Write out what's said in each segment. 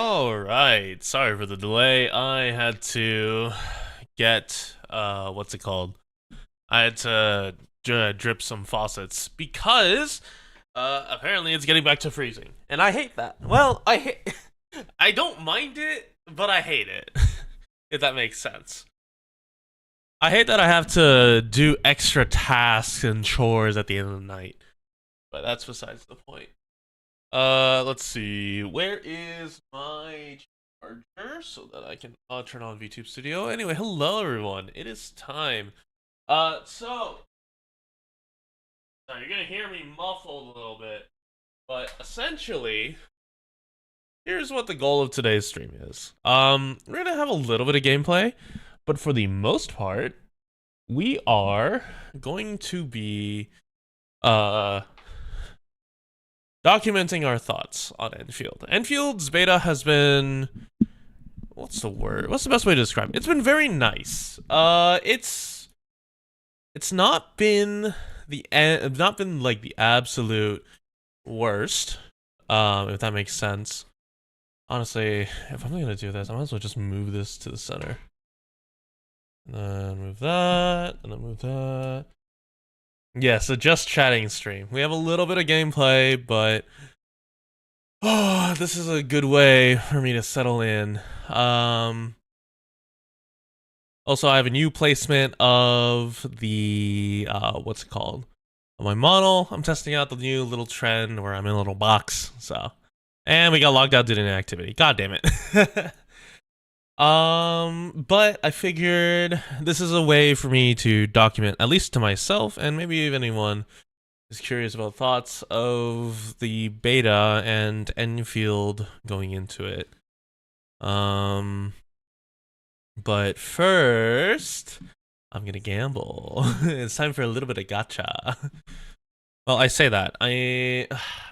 Alright, sorry for the delay. I had to get, what's it called? I had to drip some faucets because, apparently it's getting back to freezing. And I hate that. Well, I don't mind it, but I hate it. If that makes sense. I hate that I have to do extra tasks and chores at the end of the night. But that's besides the point. Let's see. Where is my charger so that I can turn on VTube Studio? Anyway, hello everyone. It is time. So you're gonna hear me muffled a little bit, but essentially, here's what the goal of today's stream is. We're gonna have a little bit of gameplay, but for the most part, we are going to be documenting our thoughts on Endfield. Enfield's beta has been, what's the word? What's the best way to describe it? It's been very nice. It's not been like the absolute worst. If that makes sense. Honestly, if I'm gonna do this, I might as well just move this to the center. And then move that, and then move that. Yeah, so just chatting stream. We have a little bit of gameplay, but this is a good way for me to settle in. Also, I have a new placement of the what's it called? My model. I'm testing out the new little trend where I'm in a little box. So, and we got logged out due to inactivity. God damn it. But I figured this is a way for me to document, at least to myself, and maybe if anyone is curious about thoughts of the beta and Enfield going into it. But first, I'm gonna gamble. It's time for a little bit of gacha. Well, I say that.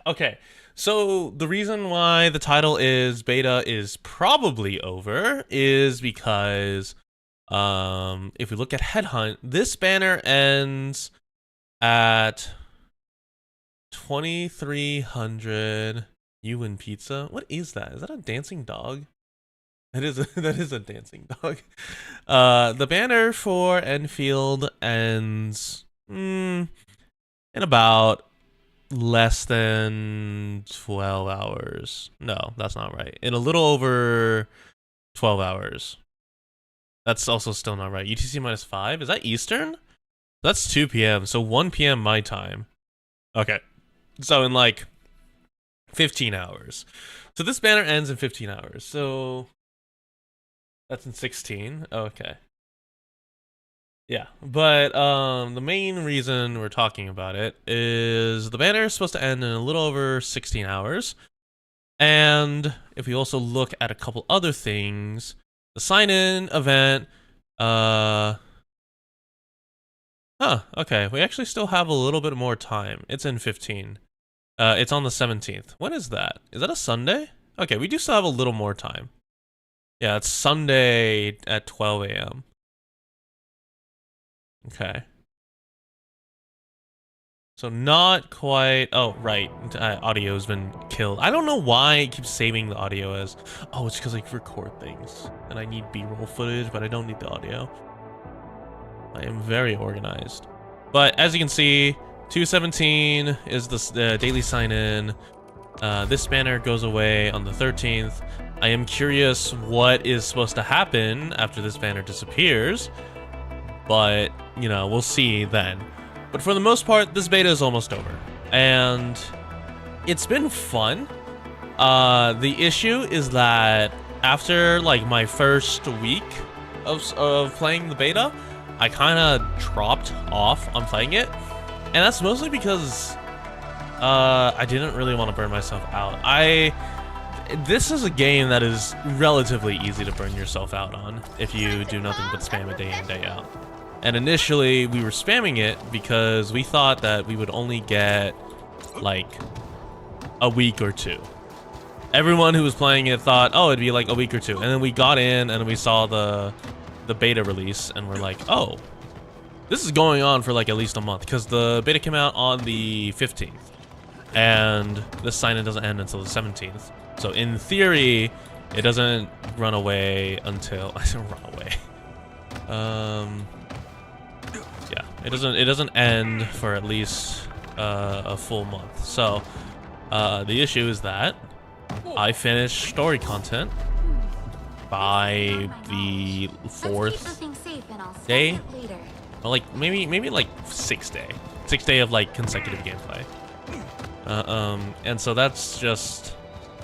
Okay. So the reason why the title is beta is probably over is because if we look at Headhunt, this banner ends at 2300 UN pizza. What is that? Is that a dancing dog? That is a dancing dog. The banner for Enfield ends in about less than 12 hours. No, that's not right. In a little over 12 hours. That's also still not right. UTC minus 5? Is that Eastern? That's 2 p.m. So 1 p.m. my time. Okay. So in like 15 hours. So this banner ends in 15 hours. So that's in 16. Okay. Yeah, but the main reason we're talking about it is the banner is supposed to end in a little over 16 hours. And if we also look at a couple other things, the sign-in event, okay, we actually still have a little bit more time. It's in 15. It's on the 17th. When is that? Is that a Sunday? Okay, we do still have a little more time. Yeah, it's Sunday at 12 a.m. Okay. So not quite. Oh, right. Audio's been killed. I don't know why it keeps saving the audio as. Oh, it's because I record things and I need B-roll footage, but I don't need the audio. I am very organized. But as you can see, 217 is the daily sign-in. This banner goes away on the 13th. I am curious what is supposed to happen after this banner disappears. But, you know, we'll see then. But for the most part, this beta is almost over. And it's been fun. The issue is that after, like, my first week of playing the beta, I kind of dropped off on playing it. And that's mostly because I didn't really want to burn myself out. This is a game that is relatively easy to burn yourself out on if you do nothing but spam it day in, day out. And initially, we were spamming it because we thought that we would only get, like, a week or two. Everyone who was playing it thought, oh, it'd be like a week or two. And then we got in and we saw the beta release and we're like, oh, this is going on for like at least a month because the beta came out on the 15th. And the sign-in doesn't end until the 17th. So in theory, It doesn't run away until I don't run away. Yeah, it doesn't end for at least a full month. So the issue is that I finish story content by the 4th day, or like maybe like 6th day of like consecutive gameplay. And so that's just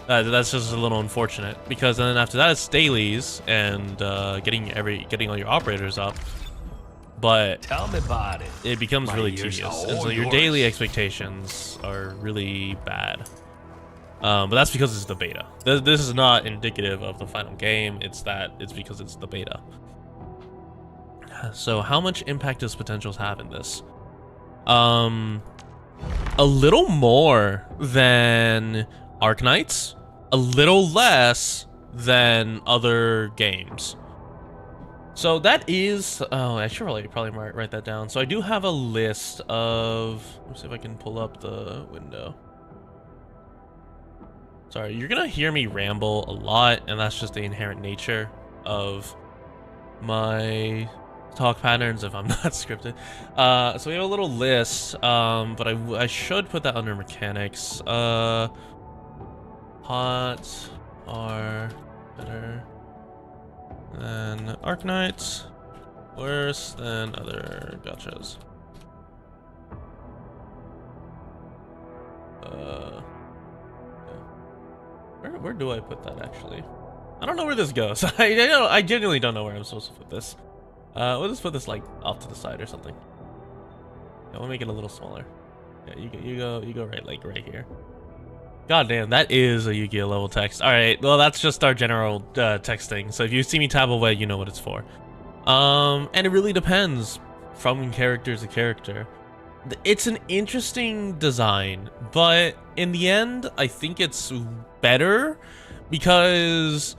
a little unfortunate, because then after that it's dailies and getting all your operators up. But tell me about it. It becomes really tedious, and so your daily expectations are really bad. But that's because it's the beta. This is not indicative of the final game. It's because it's the beta. So how much impact does potentials have in this? A little more than Arknights, a little less than other games. So that is, oh, I should probably write that down. So I do have a list of, let's see if I can pull up the window. Sorry, you're gonna hear me ramble a lot, and that's just the inherent nature of my talk patterns if I'm not scripted. So we have a little list, but I should put that under mechanics. Pots are better than Arknights, worse than other gachas. Where do I put that actually? I don't know where this goes. I genuinely don't know where I'm supposed to put this. We'll just put this like off to the side or something. Yeah, we'll make it a little smaller. Yeah, you go right here. God damn, that is a Yu-Gi-Oh level text. All right, well that's just our general text thing. So if you see me tab away, you know what it's for. And it really depends from character to character. It's an interesting design, but in the end, I think it's better because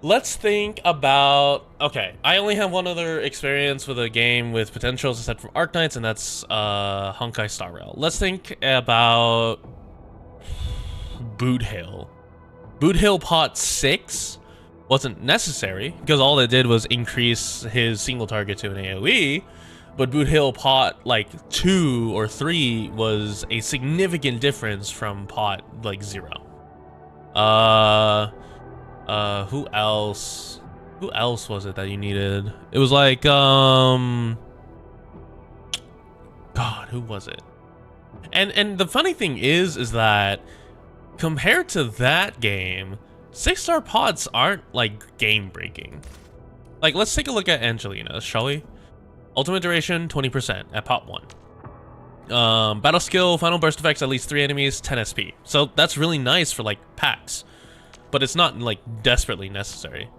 let's think about, okay, I only have one other experience with a game with potentials aside from Arknights, and that's Honkai Star Rail. Let's think about Boot Hill. Boot Hill Pot 6 wasn't necessary because all it did was increase his single target to an AoE, but Boot Hill Pot like 2 or 3 was a significant difference from Pot like 0. Who else was it that you needed? It was like God, who was it? And the funny thing is that compared to that game, 6-star pots aren't like game breaking. Like, let's take a look at Angelina, shall we? Ultimate duration 20% at pot 1. Battle skill, final burst effects, at least 3 enemies, 10 SP. So that's really nice for like packs, but it's not like desperately necessary.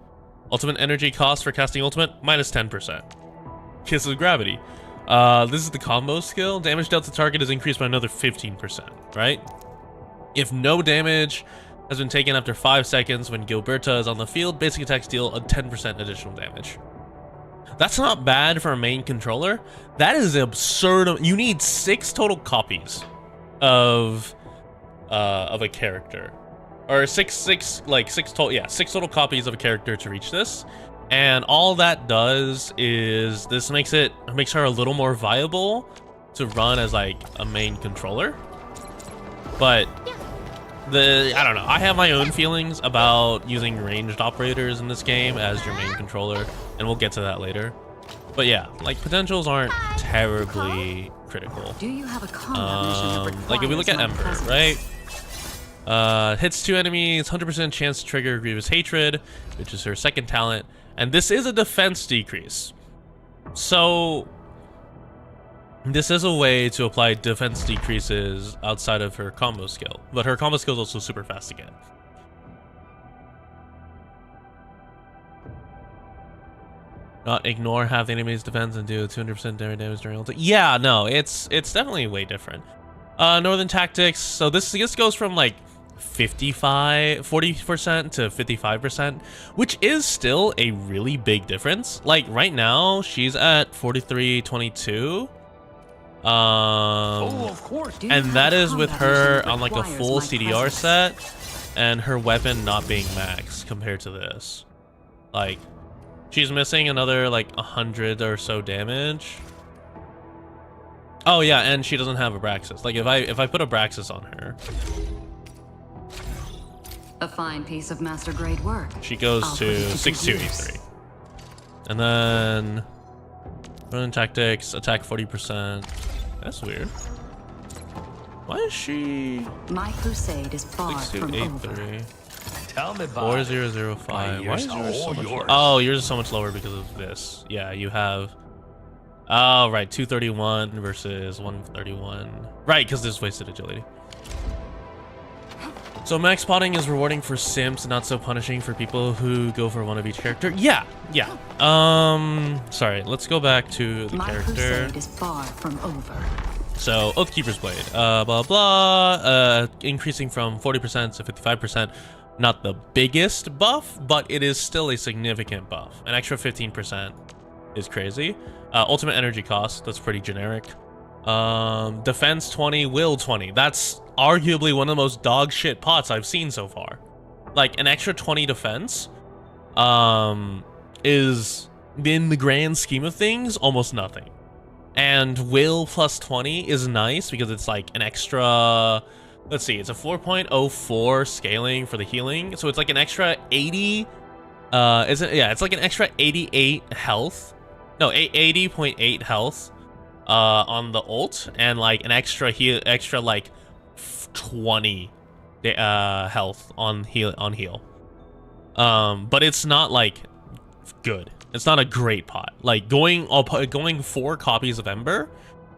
Ultimate energy cost for casting ultimate, minus 10%. Kiss of gravity. This is the combo skill. Damage dealt to target is increased by another 15%, right? If no damage has been taken after 5 seconds when Gilberta is on the field, basic attacks deal a 10% additional damage. That's not bad for a main controller. That is absurd. You need 6 total copies of a character, or six total copies of a character to reach this. And all that does is this makes her a little more viable to run as like a main controller. But I don't know. I have my own feelings about using ranged operators in this game as your main controller, and we'll get to that later. But yeah, like potentials aren't terribly critical. Do you have a combat mission like if we look at Ember, right? Hits 2 enemies, 100% chance to trigger Grievous Hatred, which is her second talent, and this is a defense decrease. So this is a way to apply defense decreases outside of her combo skill, but her combo skill is also super fast to get. Not ignore half the enemy's defense and do 200% damage during ulti. Yeah, no, it's definitely way different. Northern Tactics, so this goes from like 40% to 55%, which is still a really big difference. Like right now, she's at 43-22. Oh, of course. And that is with her on like a full CDR set. and her weapon not being max compared to this. Like, she's missing another like 100 or so damage. Oh yeah, and she doesn't have Abraxas. Like if I put Abraxas on her, A fine piece of master grade work. she goes I'll to put it to 62 good use. E3. And then running tactics, attack 40%. That's weird. Why is she My crusade is far 62 from over. E3? Tell me about it. 4005. Why is My yours so ears much are lower? yours. Oh, yours is so much lower because of this. Yeah, you have. Oh, right. 231 versus 131. Right, because this wasted agility. So max spotting is rewarding for simps, not so punishing for people who go for one of each character. Yeah. Sorry, let's go back to the My character. crusade is far from over. So Oathkeeper's Blade, blah blah, increasing from 40% to 55%. Not the biggest buff, but it is still a significant buff. An extra 15% is crazy. Ultimate energy cost, that's pretty generic. Defense 20, will 20. That's arguably one of the most dog shit pots I've seen so far. Like an extra 20 defense is, in the grand scheme of things, almost nothing. And will plus 20 is nice because it's like an extra, let's see, it's a 4.04 scaling for the healing. So it's like an extra 80, it's like an extra 88 health. No, 80.8 health on the ult, and like an extra like 20 health on heal. But it's not like good. It's not a great pot. Like going 4 copies of Ember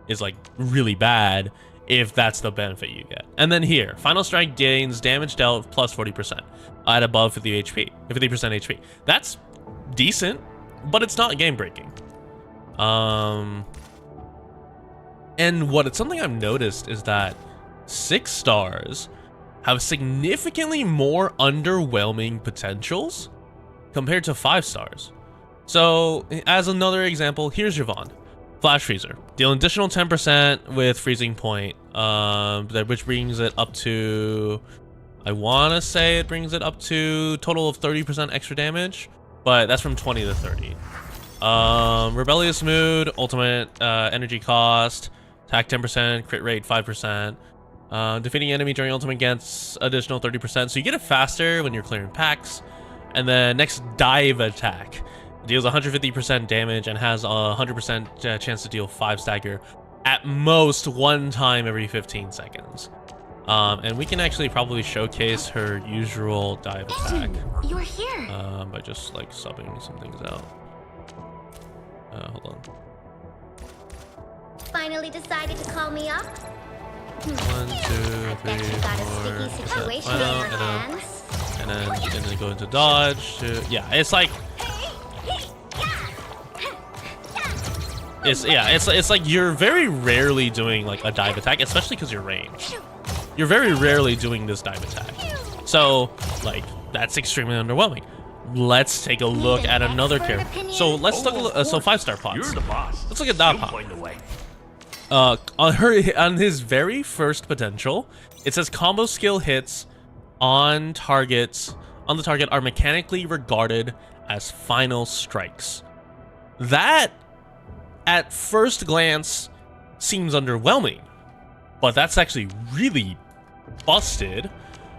is like really bad if that's the benefit you get. And then here, Final Strike gains damage dealt plus 40% at above 50 HP, 50% HP. That's decent, but it's not game breaking. And something I've noticed is that 6 stars have significantly more underwhelming potentials compared to 5 stars. So, as another example, here's your Vaughn. Flash Freezer. Deal an additional 10% with Freezing Point, which brings it up to... I want to say it brings it up to total of 30% extra damage, but that's from 20 to 30. Rebellious Mood, ultimate energy cost, attack 10%, crit rate 5%. Defeating enemy during ultimate gets additional 30%, so you get it faster when you're clearing packs. And then next, Dive Attack. Deals 150% damage and has a 100% chance to deal 5 stagger at most 1 time every 15 seconds. And we can actually probably showcase her usual dive attack You're here. by just like subbing some things out. Hold on. Finally decided to call me up? 1, 2, 3, Bet you got a 4. sticky situation on your hands. And then go into dodge. Yeah, it's like it's like you're very rarely doing like a dive attack, especially because you're ranged. You're very rarely doing this dive attack, so like that's extremely underwhelming. Let's take a look at another character. So let's look. So 5-star pots. You're the boss. Let's look at that You pot. point the way. On his very first potential, it says combo skill hits on the target are mechanically regarded as final strikes. That at first glance seems underwhelming, but that's actually really busted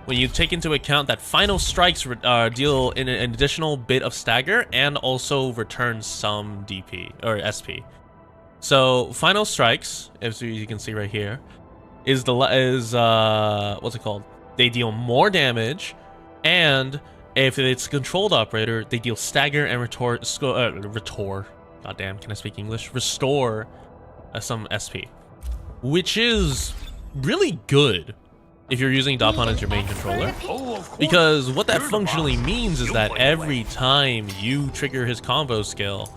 when you take into account that final strikes deal in an additional bit of stagger and also return some DP or SP. So final strikes, as you can see right here, is what's it called? They deal more damage, and if it's a controlled operator, they deal stagger and restore. Goddamn, can I speak English? Restore some SP, which is really good if you're using Dapon as your main controller. Oh, of course. Because what that You're the functionally boss. means is You that point the way. every time you trigger his combo skill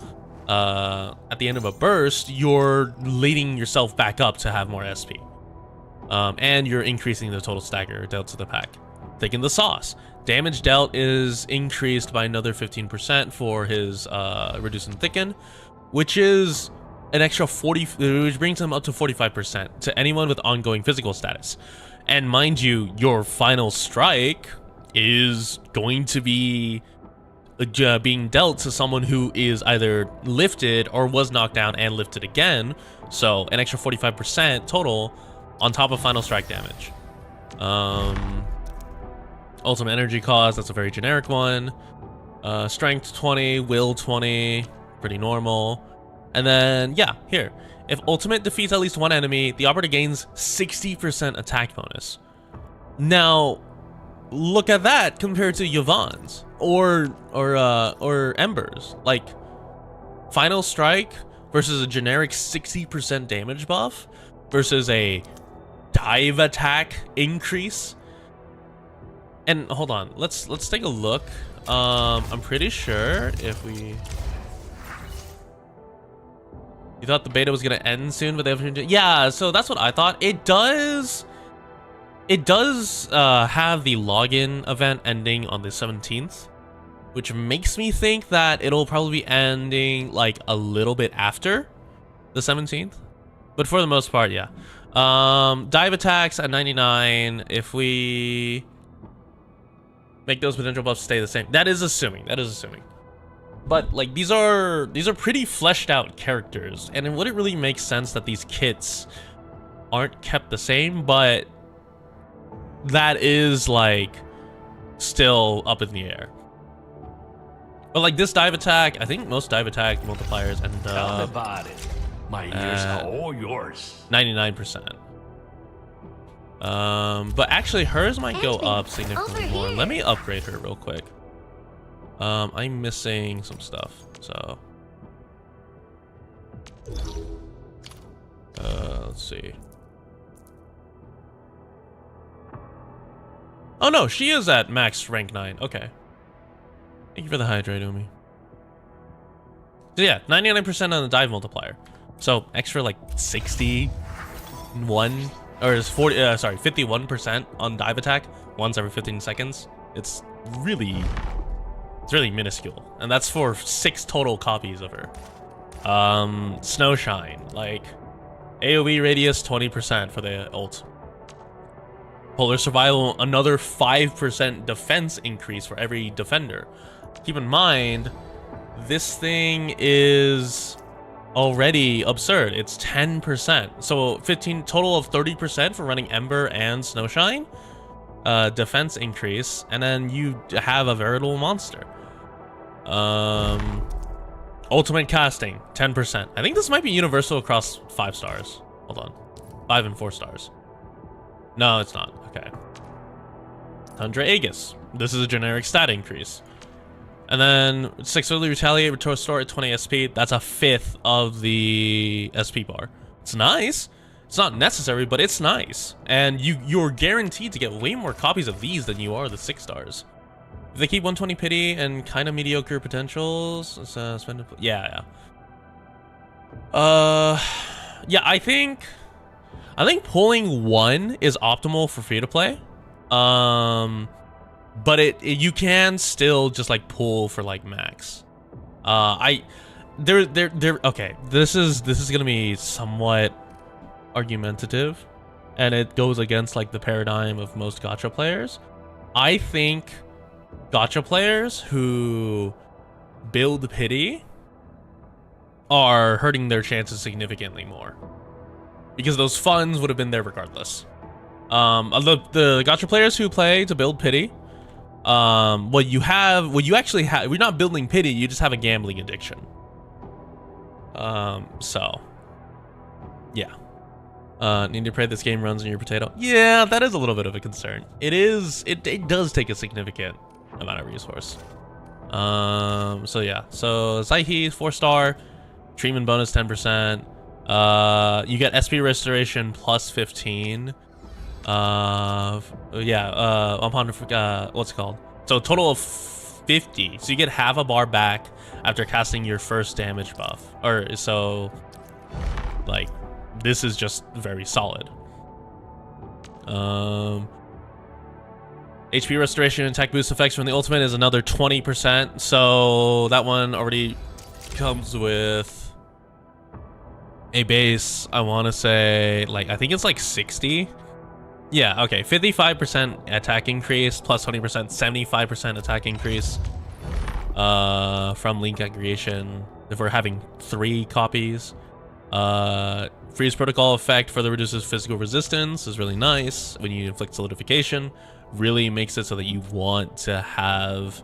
at the end of a burst, you're leading yourself back up to have more SP. And you're increasing the total stagger dealt to the pack. Thick in the sauce. Damage dealt is increased by another 15% for his reduce and thicken, which is an extra 40, which brings him up to 45% to anyone with ongoing physical status. And mind you, your final strike is going to be being dealt to someone who is either lifted or was knocked down and lifted again. So an extra 45% total on top of final strike damage. Ultimate energy cost, that's a very generic one. Strength 20, will 20, pretty normal. And then, yeah, here. If ultimate defeats at least one enemy, the operator gains 60% attack bonus. Now, look at that compared to Yvonne's or Ember's. Like, final strike versus a generic 60% damage buff versus a dive attack increase. And hold on, let's take a look. I'm pretty sure if we... You thought the beta was gonna end soon, but they have... Yeah, so that's what I thought. It does have the login event ending on the 17th, which makes me think that it'll probably be ending like a little bit after the 17th. But for the most part, yeah. Dive attacks at 99. If we make those potential buffs stay the same, that is assuming. But like these are pretty fleshed out characters, and it wouldn't really make sense that these kits aren't kept the same, but that is like still up in the air. But like this dive attack, I think most dive attack multipliers end Tell me up about it. My ears are all yours. 99%. But actually hers might go up significantly more. Let me upgrade her real quick. I'm missing some stuff, so let's see. Oh no, she is at max rank 9. Okay. Thank you for the hydrate, Umi. So yeah, 99% on the dive multiplier. So extra like 61 or is 40 sorry, 51% on dive attack once every 15 seconds. It's really minuscule. And that's for 6 total copies of her. Snowshine, like AoE radius 20% for the ult. Polar Survival, another 5% defense increase for every defender. Keep in mind, this thing is already absurd. It's 10%. So 15 total of 30% for running Ember and Snowshine. Defense increase, and then you have a veritable monster. Ultimate casting, 10%. I think this might be universal across 5 stars. Hold on. 5 and 4 stars. No, it's not. Okay. Tundra Aegis. This is a generic stat increase. And then 6 early retaliate, restore at 20 SP. That's a 5th of the SP bar. It's nice. It's not necessary, but it's nice. And you're guaranteed to get way more copies of these than you are the 6 stars. If they keep 120 pity and kind of mediocre potentials, spend it. Yeah. Yeah, I think pulling 1 is optimal for free to play. But you can still just like pull for like max. Okay, this is gonna be somewhat argumentative, and it goes against like the paradigm of most gacha players. I think gacha players who build pity are hurting their chances significantly more, because those funds would have been there regardless. The gacha players who play to build pity, what you actually have, we're not building pity, you just have a gambling addiction. So yeah. Need to pray this game runs on your potato. Yeah, that is a little bit of a concern. It does take a significant amount of resource. So yeah, so Zaihi 4-star, treatment bonus 10%. You get SP restoration plus 15. Upon what's it called? So a total of 50. So you get half a bar back after casting your first damage buff. Or so, like, this is just very solid. HP restoration and attack boost effects from the ultimate is another 20%. So that one already comes with a base, I want to say, like, I think it's like 60. Yeah, okay, 55% attack increase, plus 20%, 75% attack increase from link aggregation if we're having 3 copies. Freeze protocol effect further reduces physical resistance is really nice when you inflict solidification. Really makes it so that you want to have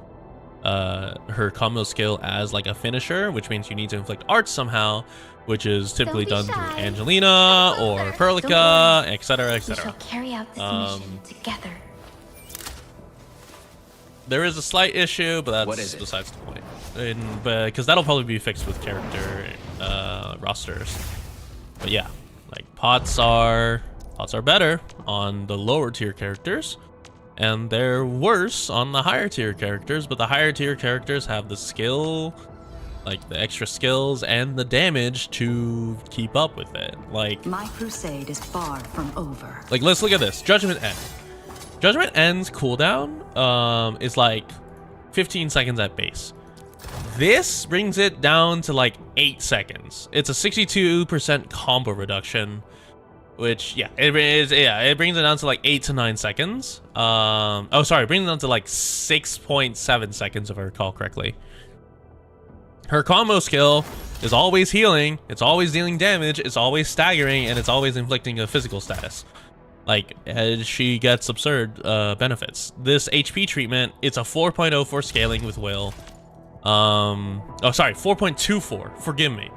her combo skill as like a finisher, which means you need to inflict arts somehow, which is typically done through shy. Angelina or Don't Perlica, etc., We etc. shall carry out this mission together. There is a slight issue, but What that's is it? besides the point. Because that'll probably be fixed with character rosters. But yeah, like pots are better on the lower tier characters, and they're worse on the higher tier characters. But the higher tier characters have the skill, like the extra skills and the damage to keep up with it. Like My crusade is far from over. let's look at this. Judgment End. Judgment End's cooldown is like 15 seconds at base. This brings it down to like 8 seconds. It's a 62% combo reduction, which it brings it down to like 8 to 9 seconds. Oh sorry, it brings it down to like 6.7 seconds if I recall correctly. Her combo skill is always healing, it's always dealing damage, it's always staggering, and it's always inflicting a physical status. Like, as she gets absurd benefits. This HP treatment, it's a 4.0 for scaling with will. Oh, sorry, 4.24. Forgive me.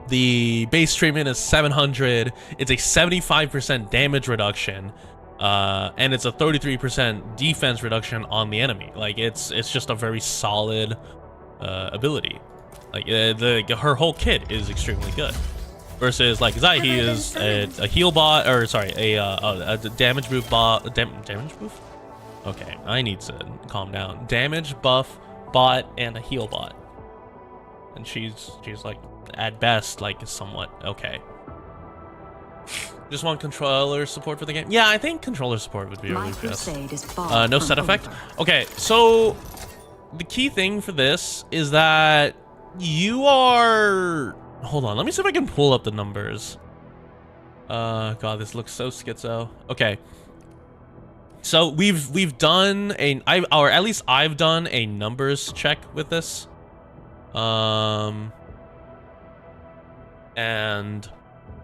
The base treatment is 700. It's a 75% damage reduction. And it's a 33% defense reduction on the enemy. Like, it's just a very solid ability. Like, her whole kit is extremely good. Versus like Zaihi is a heal bot, or sorry, a damage buff bot. Damage buff? Okay, I need to calm down. Damage buff bot and a heal bot, and she's like at best like somewhat okay. Just want controller support for the game. Yeah, I think controller support would be My really best. crusade is far No from set effect. over. Okay, so the key thing for this is that you are. Hold on, let me see if I can pull up the numbers. God, this looks so schizo. Okay, so we've done or at least I've done a numbers check with this. And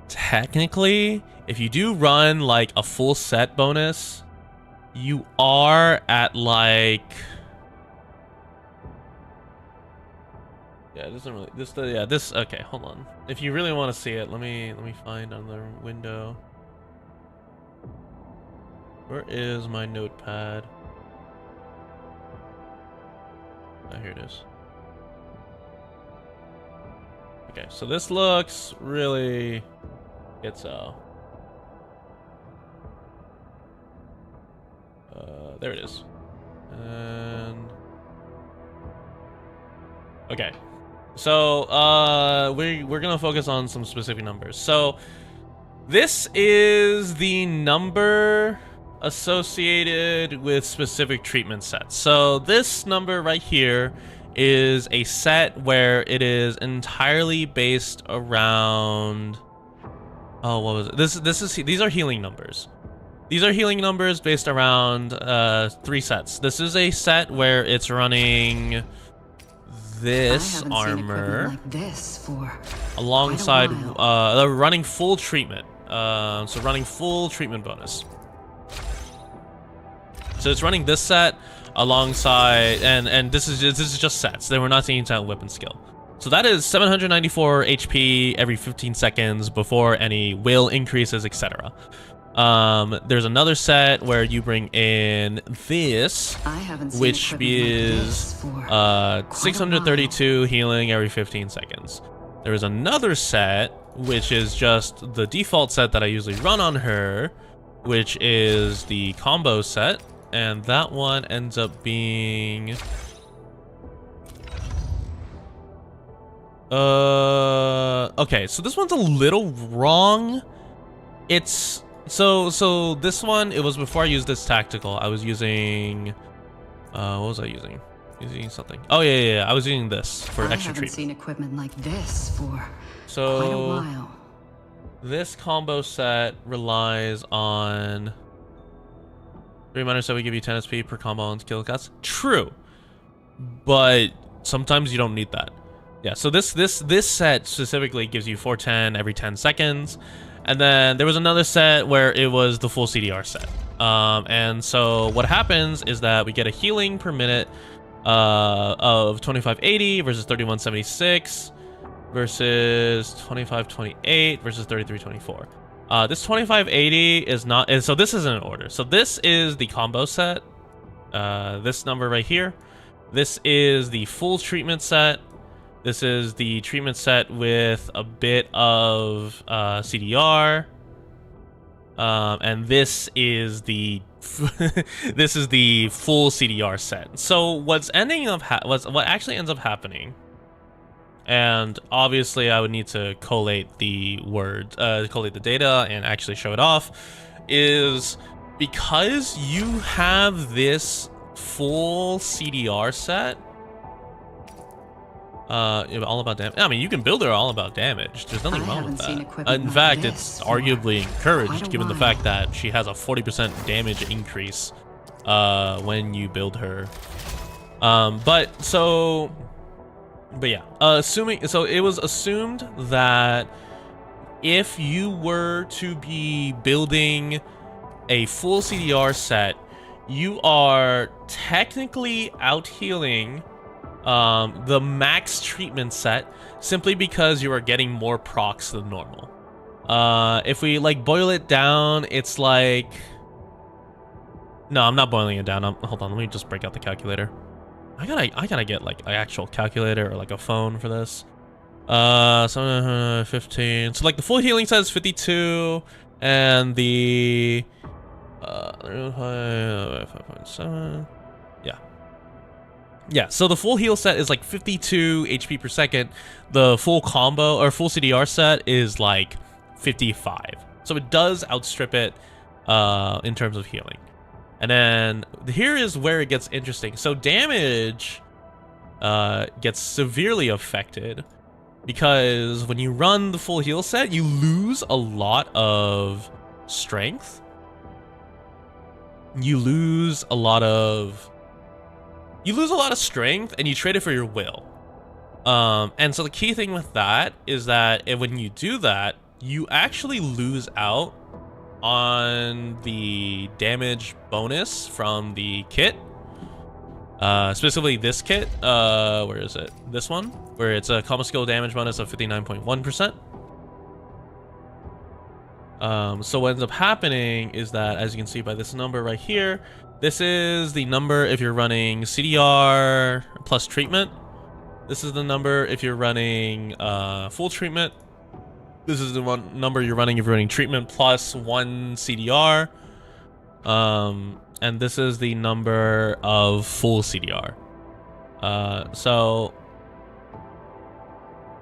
technically, if you do run like a full set bonus, you are at like. Yeah, it doesn't really. This. Okay, hold on. If you really want to see it, let me find another window. Where is my notepad? Oh, here it is. Okay, so this looks really. There it is. And okay. So, we're gonna focus on some specific numbers. So, this is the number associated with specific treatment sets. So, this number right here is a set where it is entirely based around. Oh, what was it? These are healing numbers. These are healing numbers based around 3 sets. This is a set where it's running this armor like this for alongside running full treatment. So running full treatment bonus. So it's running this set alongside, and this is just sets. They were not taking into account weapon skill. So that is 794 HP every 15 seconds before any will increases, etc. There's another set where you bring in this, which is 632 healing every 15 seconds. There is another set, which is just the default set that I usually run on her, which is the combo set, and that one ends up being okay, so this one's a little wrong. It's so this one, it was before I used this tactical. I was using what was I using? Using something. Oh yeah, I was using this for extra treatment. Seen equipment like this for so quite a while. This combo set relies on 3 minor set. We give you 10 SP per combo on skill cuts. True, but sometimes you don't need that. Yeah. So this set specifically gives you 410 every 10 seconds, and then there was another set where it was the full CDR set. And so what happens is that we get a healing per minute of 2580 versus 3176. Versus 2528 versus 3324. This 2580 is not, and so this isn't in order. So this is the combo set. This number right here. This is the full treatment set. This is the treatment set with a bit of CDR. And this is the this is the full CDR set. So what's ending up what actually ends up happening. And obviously I would need to collate the words, collate the data and actually show it off, is because you have this full CDR set, all about damage. I mean, you can build her all about damage. There's nothing wrong with that. In fact, it's arguably encouraged given the fact that she has a 40% damage increase when you build her. But yeah, it was assumed that if you were to be building a full CDR set, you are technically out healing the max treatment set simply because you are getting more procs than normal. If we like boil it down, it's like, no, I'm not boiling it down. Hold on, let me just break out the calculator. I gotta get like an actual calculator or like a phone for this. 715. So like the full healing set is 52, and the 5.7. Yeah. So the full heal set is like 52 HP per second. The full combo or full CDR set is like 55. So it does outstrip it in terms of healing. And then here is where it gets interesting. So damage gets severely affected because when you run the full heal set, you lose a lot of strength. You lose a lot of strength, and you trade it for your will. And so the key thing with that is that when you do that, you actually lose out on the damage bonus from the kit, specifically this kit. Where is it? This one, where it's a combo skill damage bonus of 59.1%. So what ends up happening is that, as you can see by this number right here, this is the number if you're running CDR plus treatment. This is the number if you're running full treatment. This is the number you're running if you're running treatment plus 1 CDR. And this is the number of full CDR. So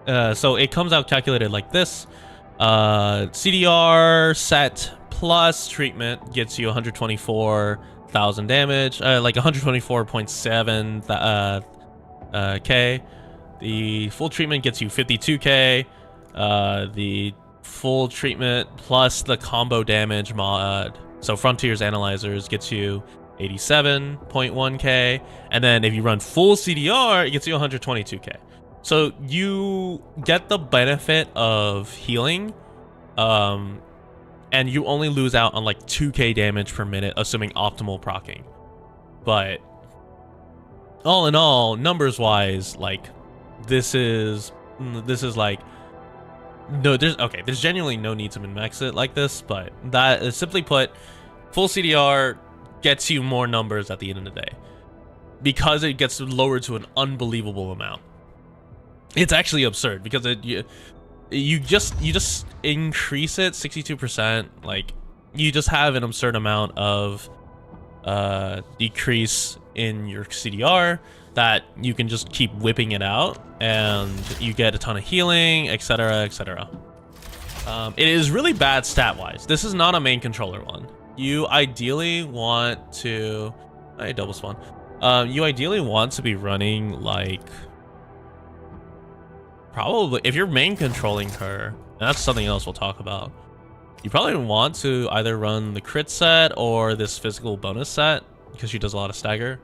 it comes out calculated like this. CDR set plus treatment gets you 124,000 damage, like 124.7 K. The full treatment gets you 52K. The full treatment plus the combo damage mod, so Frontier's Analyzers, gets you 87.1K. And then if you run full CDR, it gets you 122K. So you get the benefit of healing, and you only lose out on like 2K damage per minute, assuming optimal proccing. But all in all, numbers wise, like this is like, no, there's genuinely no need to min-max it like this, but that is simply put, full CDR gets you more numbers at the end of the day because it gets lowered to an unbelievable amount. It's actually absurd because you just increase it 62%. Like, you just have an absurd amount of decrease in your CDR that you can just keep whipping it out, and you get a ton of healing, etc., etc. It is really bad stat-wise. This is not a main controller one. You ideally want to... double spawn. You ideally want to be running, like... Probably, if you're main controlling her, And that's something else we'll talk about. You probably want to either run the crit set or this physical bonus set because she does a lot of stagger.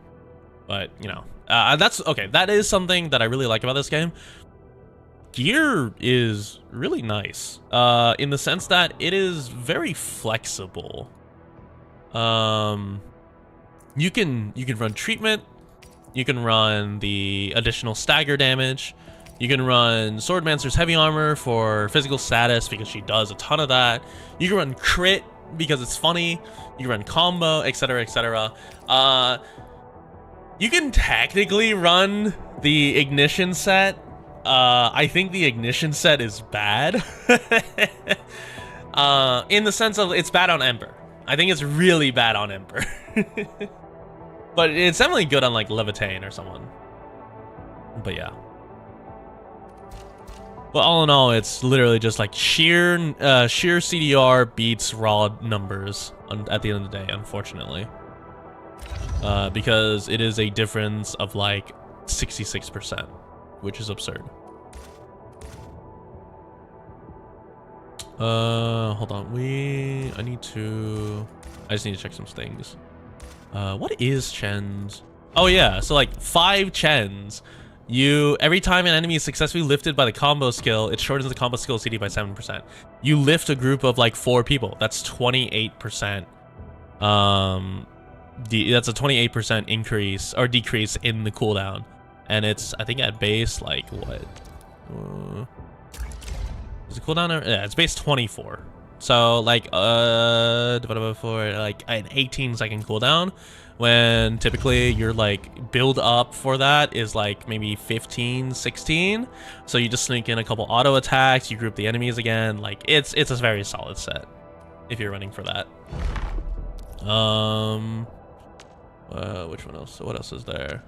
But, you know, that's okay. That is something that I really like about this game. Gear is really nice in the sense that it is very flexible. You can run treatment, you can run the additional stagger damage, you can run Swordmancer's heavy armor for physical status because she does a ton of that. You can run crit because it's funny. You can run combo, etc., etc. You can technically run the ignition set. I think the ignition set is bad in the sense of it's bad on Ember. I think it's really bad on Ember. But it's definitely good on like Levitain or someone. But yeah. But all in all, it's literally just like sheer CDR beats raw numbers at the end of the day, unfortunately. Because it is a difference of like 66%, which is absurd. Hold on. I just need to check some things. What is Chen's? Oh yeah, so like 5 Chens. Every time an enemy is successfully lifted by the combo skill, it shortens the combo skill CD by 7%. You lift a group of like 4 people. That's 28%. That's a 28% increase or decrease in the cooldown. And it's, I think at base, like what? Is it cooldown? Yeah, it's base 24. So like divided by 4, like an 18-second cooldown, when typically your like build up for that is like maybe 15, 16. So you just sneak in a couple auto attacks, you group the enemies again. Like it's a very solid set if you're running for that. Which one else? What else is there?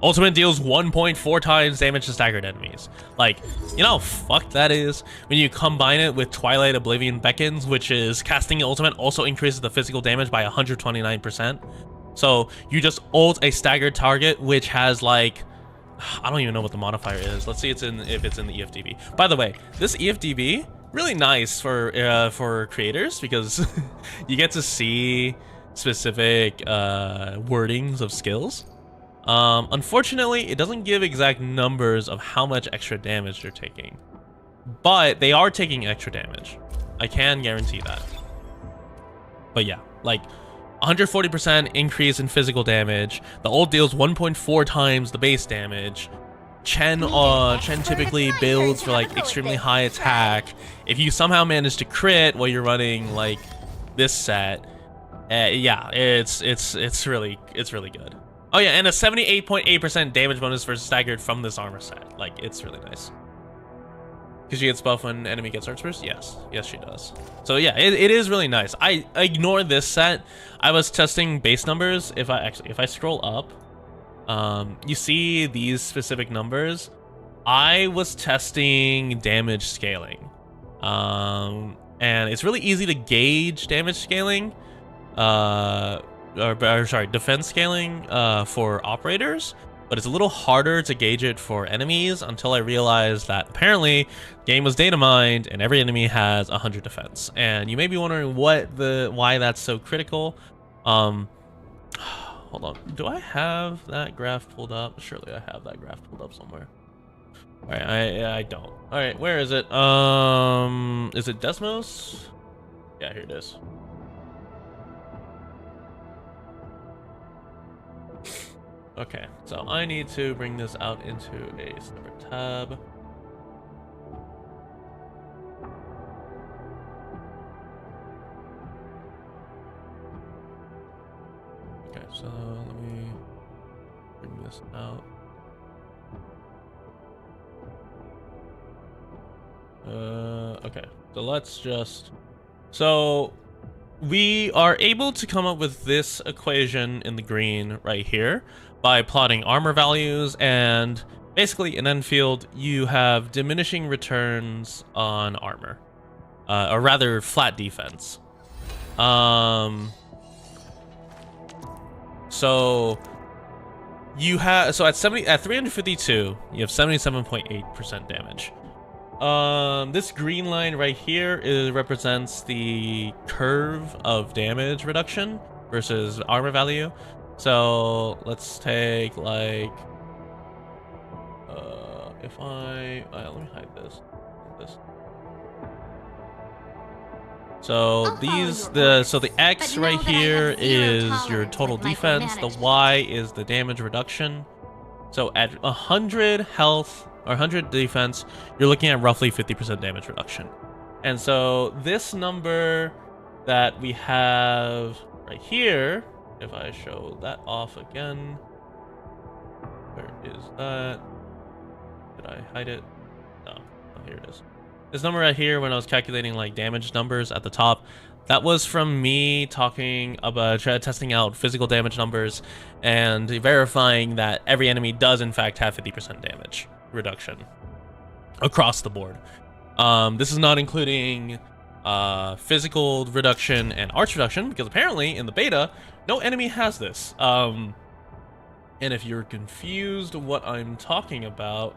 Ultimate deals 1.4 times damage to staggered enemies. Like, you know how fucked that is? When you combine it with Twilight Oblivion Beckons, which is casting ultimate also increases the physical damage by 129%. So you just ult a staggered target, which has like, I don't even know what the modifier is. Let's see if it's in the EFDB. By the way, this EFDB, really nice for creators because you get to see specific wordings of skills. Unfortunately, it doesn't give exact numbers of how much extra damage they're taking, but they are taking extra damage. I can guarantee that. But yeah, like 140% increase in physical damage. The ult deals 1.4 times the base damage. Chen typically builds for like extremely high attack. If you somehow manage to crit while you're running like this set, yeah, it's really good. Oh yeah, and a 78.8% damage bonus versus staggered from this armor set. Like, it's really nice. Because she gets buff when enemy gets Arch Burst? Yes, she does. So yeah, it is really nice. I ignore this set. I was testing base numbers. If I scroll up, you see these specific numbers. I was testing damage scaling. And it's really easy to gauge damage scaling. Sorry, defense scaling for operators, but it's a little harder to gauge it for enemies until I realized that apparently the game was data mined and every enemy has 100 defense. And you may be wondering why that's so critical. Hold on, do I have that graph pulled up? Surely I have that graph pulled up somewhere. All right, I don't. All right, where is it? Is it Desmos? Yeah, here it is. Okay, so I need to bring this out into a separate tab. Okay, so let me bring this out. Okay, so let's just... So we are able to come up with this equation in the green right here by plotting armor values, and basically in Enfield you have diminishing returns on armor, or rather flat defense. So you have, so at 352 you have 77.8% damage. This green line right here represents the curve of damage reduction versus armor value. So let's take like, if let me hide this. So the X right here is your total defense. The Y is the damage reduction. So at 100 health or 100 defense, you're looking at roughly 50% damage reduction. And so this number that we have right here, if I show that off again, where is that? Did I hide it? No, oh, here it is. This number right here, when I was calculating like damage numbers at the top, that was from me talking about testing out physical damage numbers and verifying that every enemy does in fact have 50% damage reduction across the board. This is not including physical reduction and arch reduction, because apparently in the beta, no enemy has this. And if you're confused what I'm talking about,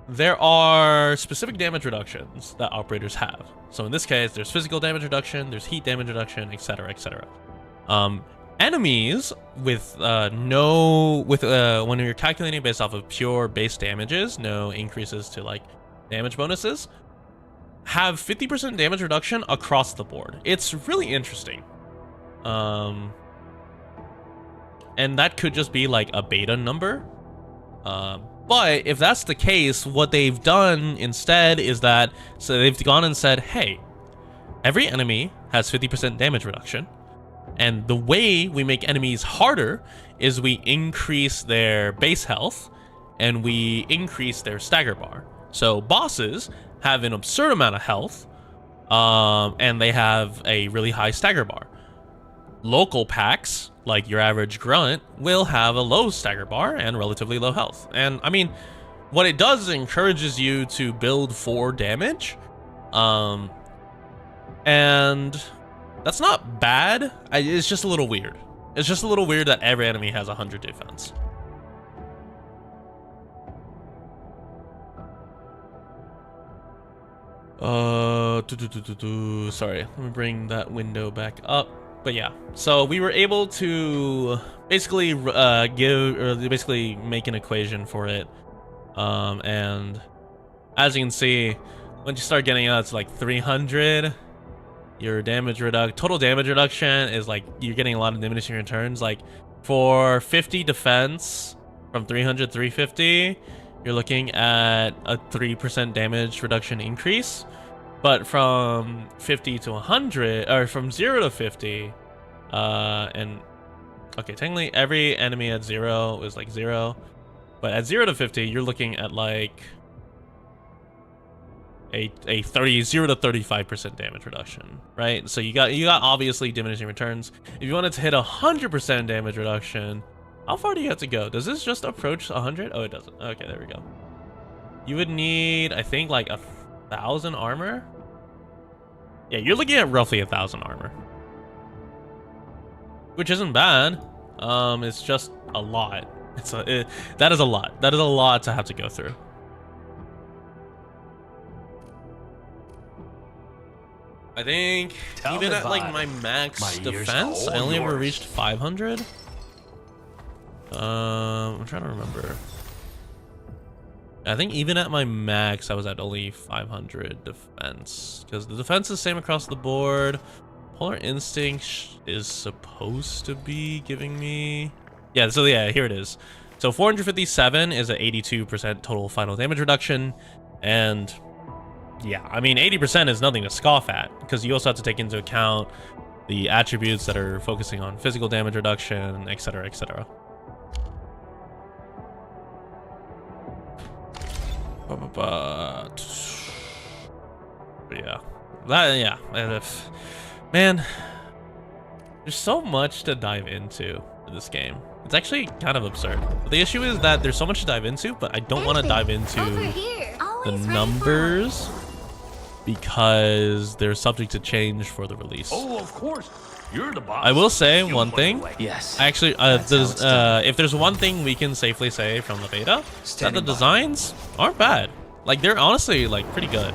there are specific damage reductions that operators have. So in this case, there's physical damage reduction, there's heat damage reduction, etc., etc. Enemies with when you're calculating based off of pure base damages, no increases to like damage bonuses, have 50% damage reduction across the board. It's really interesting. And that could just be like a beta number. But if that's the case, what they've done instead is that, so they've gone and said, hey, every enemy has 50% damage reduction. And the way we make enemies harder is we increase their base health and we increase their stagger bar. So bosses have an absurd amount of health, and they have a really high stagger bar. Local packs, like your average grunt, will have a low stagger bar and relatively low health. And I mean, what it does is it encourages you to build for damage. And that's not bad. It's just a little weird. It's just a little weird that every enemy has 100 defense. Sorry, let me bring that window back up. But yeah, so we were able to basically basically make an equation for it. And as you can see, once you start getting out to like 300, your total damage reduction is like, you're getting a lot of diminishing returns. Like for 50 defense from 300 to 350, you're looking at a 3% damage reduction increase. But from 50 to 100, or from 0 to 50, and okay, technically every enemy at 0 is like 0, but at 0 to 50, you're looking at like a 0 to 35% damage reduction, right? So you got obviously diminishing returns. If you wanted to hit 100% damage reduction, how far do you have to go? Does this just approach 100? Oh, it doesn't. Okay, there we go. You would need, I think, like 1,000 armor. Yeah, you're looking at roughly 1,000 armor, which isn't bad. It's just a lot. That is a lot. That is a lot to have to go through. I think even at like my max defense, I only ever reached 500. I'm trying to remember. I think even at my max, I was at only 500 defense, because the defense is same across the board. Polar Instinct is supposed to be giving me, yeah, so yeah, here it is. So 457 is an 82% total final damage reduction, and yeah, I mean 80% is nothing to scoff at, because you also have to take into account the attributes that are focusing on physical damage reduction, etc., etc. But yeah, man, there's so much to dive into this game. It's actually kind of absurd. The issue is that there's so much to dive into, but I don't want to dive into the numbers because they're subject to change for the release. Oh, of course. You're the boss. I will say one thing. Yes. Actually, if there's one thing we can safely say from the beta, that the designs aren't bad. Like, they're honestly, like, pretty good.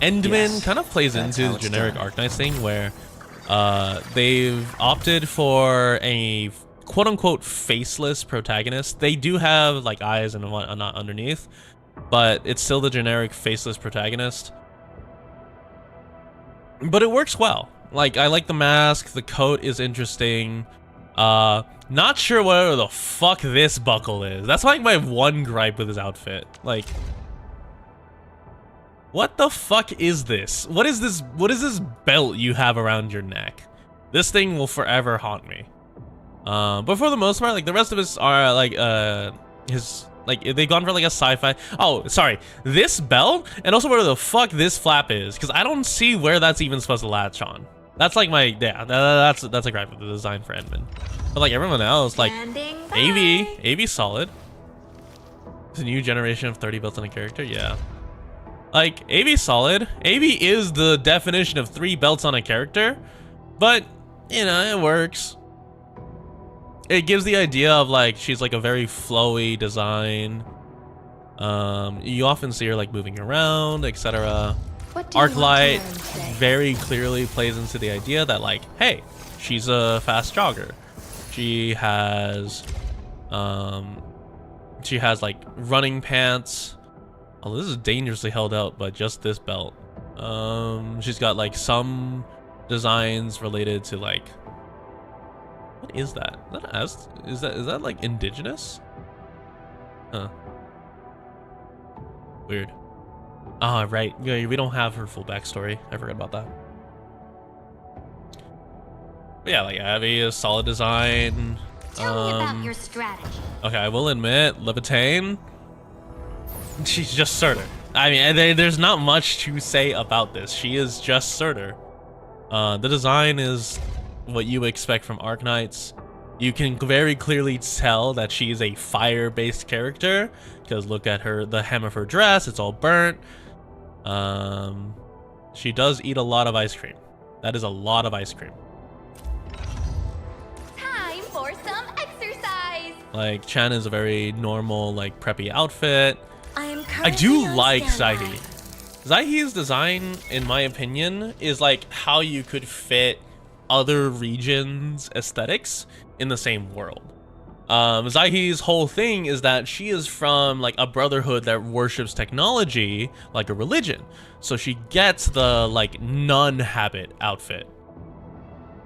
Endman kind of plays into the generic Arknights thing where they've opted for a quote-unquote faceless protagonist. They do have, like, eyes and whatnot underneath, but it's still the generic faceless protagonist. But it works well. Like, I like the mask, the coat is interesting. Not sure what the fuck this buckle is. That's like my one gripe with his outfit. Like, what the fuck is this? What is this? What is this belt you have around your neck? This thing will forever haunt me. But for the most part, like, the rest of us are like his, like, they've gone for like a sci-fi. Oh, sorry, this belt, and also where the fuck this flap is, because I don't see where that's even supposed to latch on. That's like my, yeah, that's a gripe with the design for Endman. But like everyone else, like AV solid. It's a new generation of 30 belts on a character, yeah. Like, AV solid. AV is the definition of 3 belts on a character, but you know, it works. It gives the idea of like she's like a very flowy design. You often see her like moving around, etc. Arklight very clearly plays into the idea that like, hey, she's a fast jogger. She has like running pants. Oh, this is dangerously held out by just this belt. She's got like some designs related to like, what is that? Is that like indigenous? Huh. Weird. Ah, right. Yeah, we don't have her full backstory. I forgot about that. But yeah, like Abby is solid design. Tell me about your strategy. Okay, I will admit, Levitain, she's just Surtur. I mean, there's not much to say about this. She is just Surtur. The design is what you expect from Arknights. You can very clearly tell that she is a fire-based character because look at her, the hem of her dress, it's all burnt. She does eat a lot of ice cream. That is a lot of ice cream. Time for some exercise. Like, Chan is a very normal, like, preppy outfit. I do currently on like standby. Zaihi. Zaihi's design, in my opinion, is like how you could fit other regions' aesthetics in the same world. Zaihi's whole thing is that she is from like a brotherhood that worships technology like a religion. So she gets the like nun habit outfit.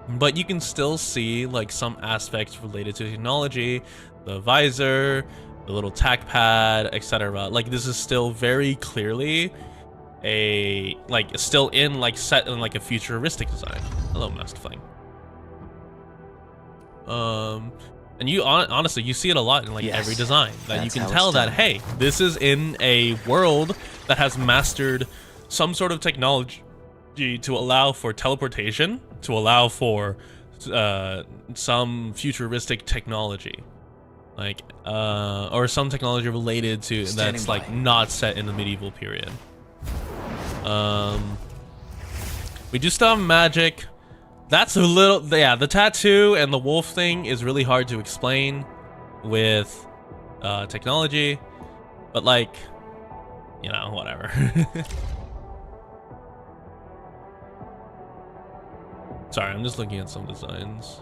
But you can still see like some aspects related to technology, the visor, the little tack pad, etc. Like this is still very clearly a like still in like set in like a futuristic design. Hello, Masked Flame. And you honestly, you see it a lot in like every design that you can tell that, hey, this is in a world that has mastered some sort of technology to allow for teleportation, to allow for some futuristic technology, like or some technology related to that's like not set in the medieval period. We do still have magic. That's a little, yeah, the tattoo and the wolf thing is really hard to explain with technology, but like, you know, whatever. Sorry, I'm just looking at some designs.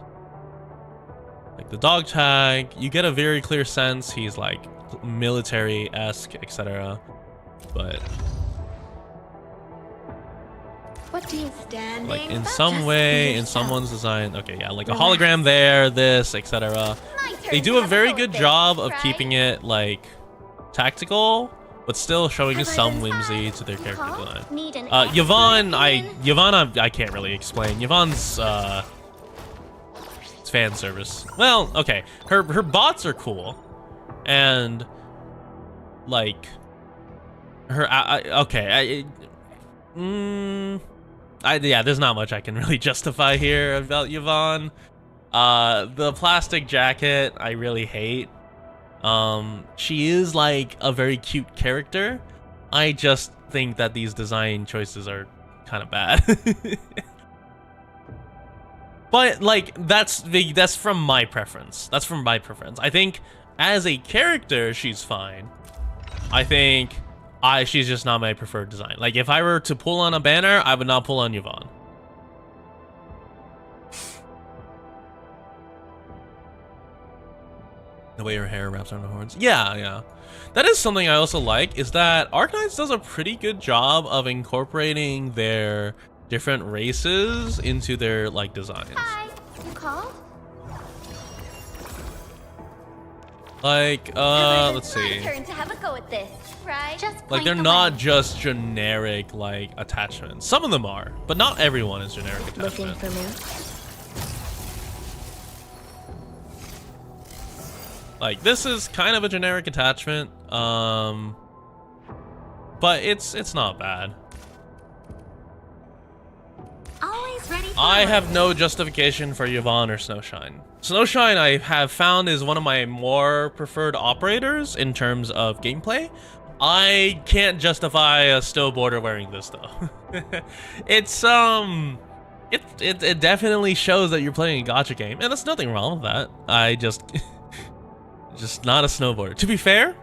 Like the dog tag, you get a very clear sense he's like military-esque, etc. But What do you stand like in some way, in someone's design, okay, yeah, like a hologram there, this, etc. They do a very good job of keeping it like tactical, but still showing some whimsy to their character design. Yvonne, I can't really explain. Yvonne's it's fan service. Well, okay, her bots are cool, and like her, yeah, there's not much I can really justify here about Yvonne. The plastic jacket, I really hate. She is like a very cute character. I just think that these design choices are kind of bad. But like that's from my preference. That's from my preference. I think as a character she's fine. I think she's just not my preferred design. Like, if I were to pull on a banner, I would not pull on Yvonne. The way her hair wraps around the horns. Yeah, yeah. That is something I also like, is that Arknights does a pretty good job of incorporating their different races into their, like, designs. Hi, you called? Like, However, let's it's my see. turn to have a go at this, right? Just Like, point they're the not way. just generic, like, attachments. Some of them are, but not everyone is generic Looking attachment. for me? Like, this is kind of a generic attachment, but it's not bad. Always ready for I work. have no justification for Yvonne or Snowshine. Snowshine, I have found, is one of my more preferred operators in terms of gameplay. I can't justify a snowboarder wearing this though. It's it definitely shows that you're playing a gacha game, and there's nothing wrong with that. I just not a snowboarder. To be fair,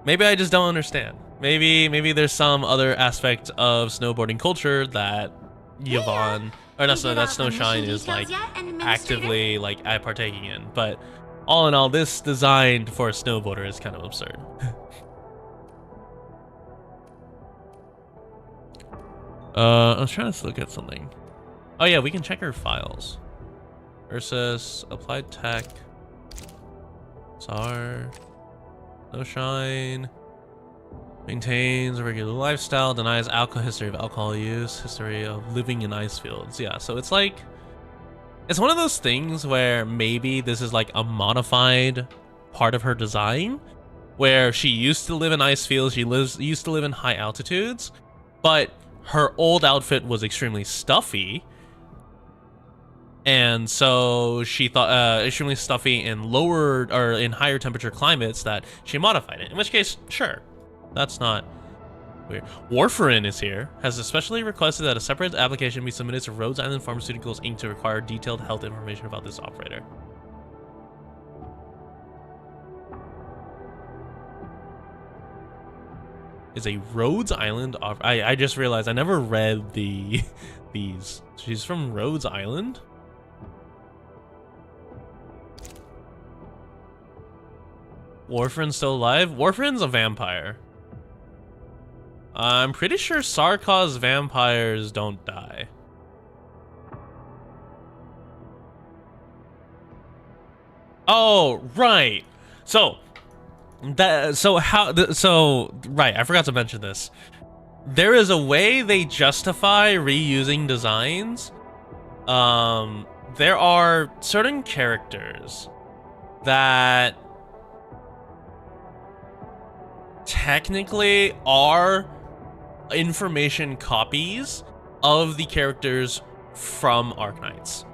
maybe I just don't understand. Maybe there's some other aspect of snowboarding culture that Yvonne, or not, that Snowshine is like actively like partaking in. But all in all, this designed for a snowboarder is kind of absurd. I was trying to look at something. Oh yeah, we can check her files. Versus applied tech. Czar. Snowshine. Maintains a regular lifestyle, denies alcohol, history of alcohol use, history of living in ice fields. Yeah, so it's like, it's one of those things where maybe this is like a modified part of her design, where she used to live in ice fields, she used to live in high altitudes, but her old outfit was extremely stuffy, and so she thought extremely stuffy in lower or in higher temperature climates that she modified it. In which case, sure. That's not weird. Warfarin is here. Has especially requested that a separate application be submitted to Rhodes Island Pharmaceuticals Inc. to require detailed health information about this operator. Is a Rhodes Island I just realized I never read these. She's from Rhodes Island? Warfarin's still alive? Warfarin's a vampire. I'm pretty sure Sarkaz vampires don't die. Oh, right. So right, I forgot to mention this. There is a way they justify reusing designs. There are certain characters that technically are information copies of the characters from Arknights.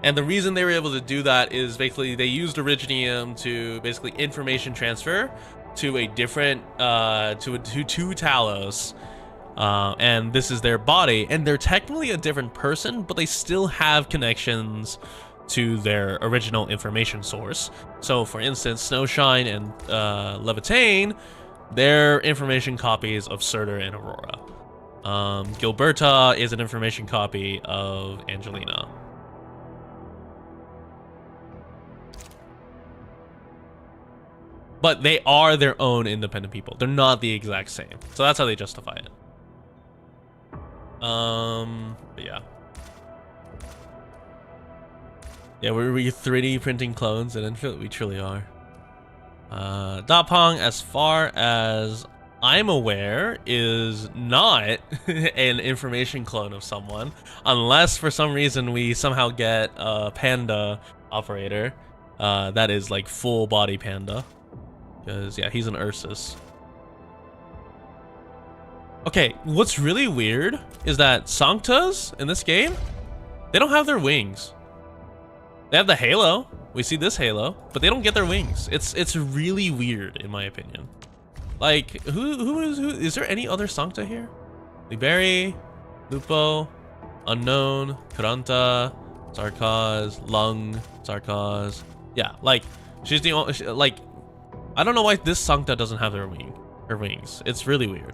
And the reason they were able to do that is basically they used Originium to basically information transfer to a different to Talos, and this is their body, and they're technically a different person, but they still have connections to their original information source. So for instance, Snowshine and Levitain, they're information copies of Surtur and Aurora. Gilberta is an information copy of Angelina. But they are their own independent people. They're not the exact same. So that's how they justify it. But yeah. Yeah, we're 3D printing clones at Endfield. We truly are. Dapong, as far as I'm aware, is not an information clone of someone, unless for some reason we somehow get a panda operator that is like full body panda, because yeah, he's an Ursus. Okay, what's really weird is that Sanctas in this game, they don't have their wings. They have the halo. We see this halo, but they don't get their wings. It's really weird in my opinion. Like, who is there any other Sancta here? Liberi, Lupo, Unknown, Kuranta, Sarkaz, Lung, Sarkaz. Yeah, like she's the only, like, I don't know why this Sancta doesn't have her wings. It's really weird.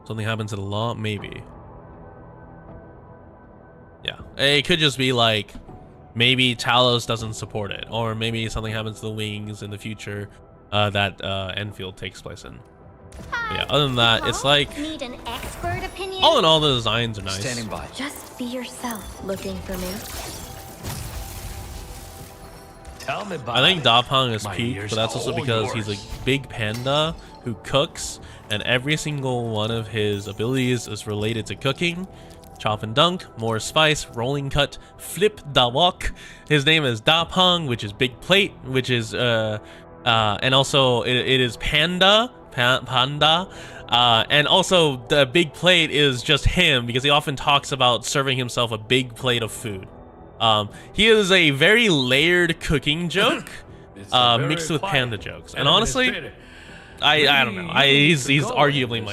Something happened to the law? Maybe. Yeah. It could just be like, maybe Talos doesn't support it. Or maybe something happens to the wings in the future that Enfield takes place in. But yeah, other than that, it's like... Need an expert opinion? All in all, the designs are nice. Standing by. Just be yourself. Looking for me? Tell me about I think it. Dapang is My peak, ears but that's are also all because yours. he's a big panda who cooks, and every single one of his abilities is related to cooking. Chop and dunk, more spice, rolling cut, flip da walk. His name is Dapang, which is big plate, which is and also it is panda, and also the big plate is just him because he often talks about serving himself a big plate of food. He is a very layered cooking joke, mixed with panda jokes, and honestly, I don't know. He's arguably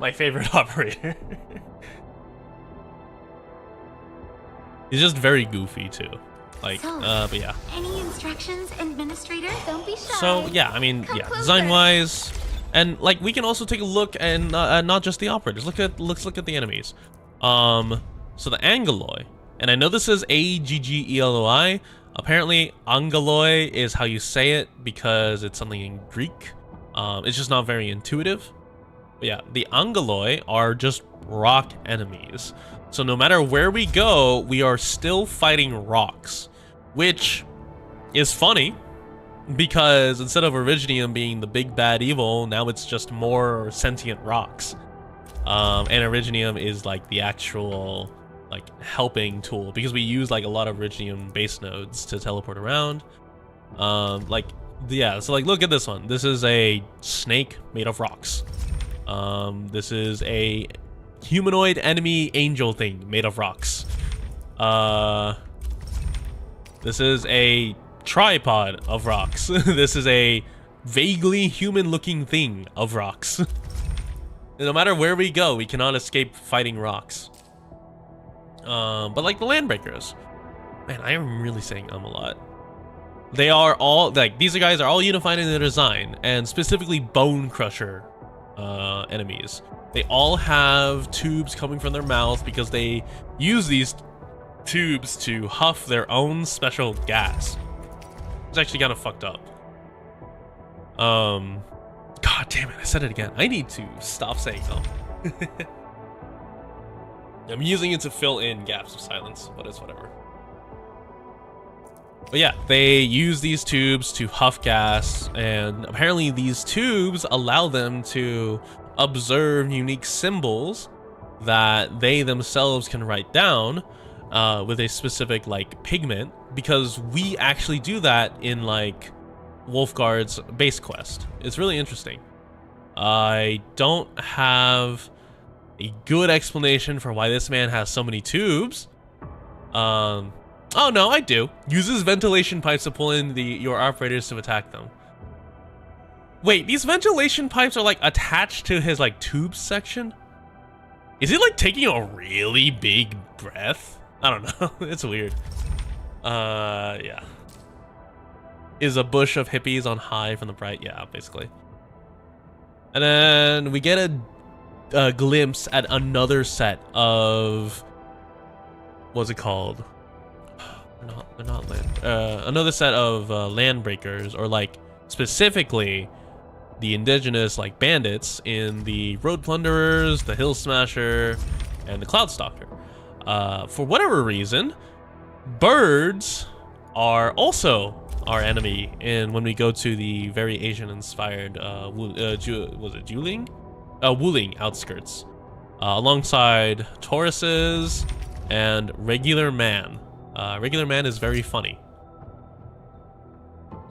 my favorite operator. He's just very goofy too, like but yeah. Any instructions, administrator? Don't be shy. So yeah, I mean, Come yeah, closer. design wise, and like we can also take a look and not just the operators. Let's look at the enemies. So the Angeloi, and I know this is Aggeloi. Apparently, Angeloi is how you say it because it's something in Greek. It's just not very intuitive. But yeah, the Angeloi are just rock enemies. So no matter where we go, we are still fighting rocks, which is funny because instead of Originium being the big bad evil, now it's just more sentient rocks. And Originium is like the actual like helping tool because we use like a lot of Originium base nodes to teleport around. Yeah, so like look at this one. This is a snake made of rocks. This is a humanoid enemy angel thing made of rocks. This is a tripod of rocks. This is a vaguely human looking thing of rocks. No matter where we go, we cannot escape fighting rocks. But like the Landbreakers, man, I am really saying a lot. They are all like, these guys are all unified in their design, and specifically Bone Crusher enemies. They all have tubes coming from their mouth because they use these tubes to huff their own special gas. It's actually kind of fucked up. God damn it, I said it again. I need to stop saying them. I'm using it to fill in gaps of silence, but it's whatever. But yeah, they use these tubes to huff gas, and apparently these tubes allow them to observe unique symbols that they themselves can write down with a specific like pigment, because we actually do that in like Wolfguard's base quest. It's really interesting. I don't have a good explanation for why this man has so many tubes. Oh no, I do. Uses ventilation pipes to pull in your operators to attack them. Wait, these ventilation pipes are like attached to his like tubes section? Is he like taking a really big breath? I don't know. It's weird. Yeah. Is a bush of hippies on high from the bright? Yeah, basically. And then we get a glimpse at another set of, what's it called? They're not land. Another set of Landbreakers, or like specifically the indigenous like bandits in the Road Plunderers, the Hill Smasher, and the Cloud Stalker. For whatever reason, birds are also our enemy, and when we go to the very Asian-inspired Wuling outskirts, alongside Tauruses and Regular Man. Regular Man is very funny.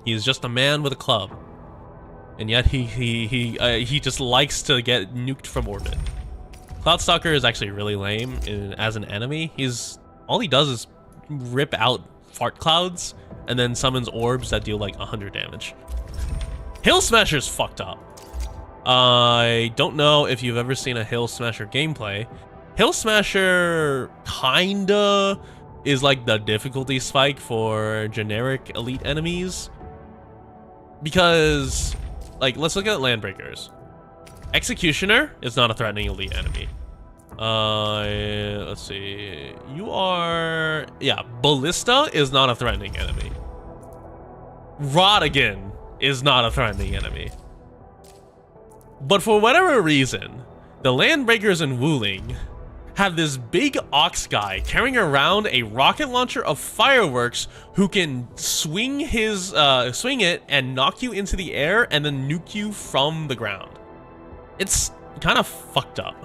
He is just a man with a club, and yet he just likes to get nuked from orbit. Cloudstalker is actually really lame as an enemy. All he does is rip out fart clouds and then summons orbs that deal like 100 damage. Hill Smasher's fucked up. I don't know if you've ever seen a Hill Smasher gameplay, Hill Smasher kinda is like the difficulty spike for generic elite enemies. Because, like, let's look at Landbreakers. Executioner is not a threatening elite enemy. Let's see. You are... Yeah, Ballista is not a threatening enemy. Rodigan is not a threatening enemy. But for whatever reason, the Landbreakers in Wuling have this big ox guy carrying around a rocket launcher of fireworks who can swing it and knock you into the air and then nuke you from the ground. It's kind of fucked up.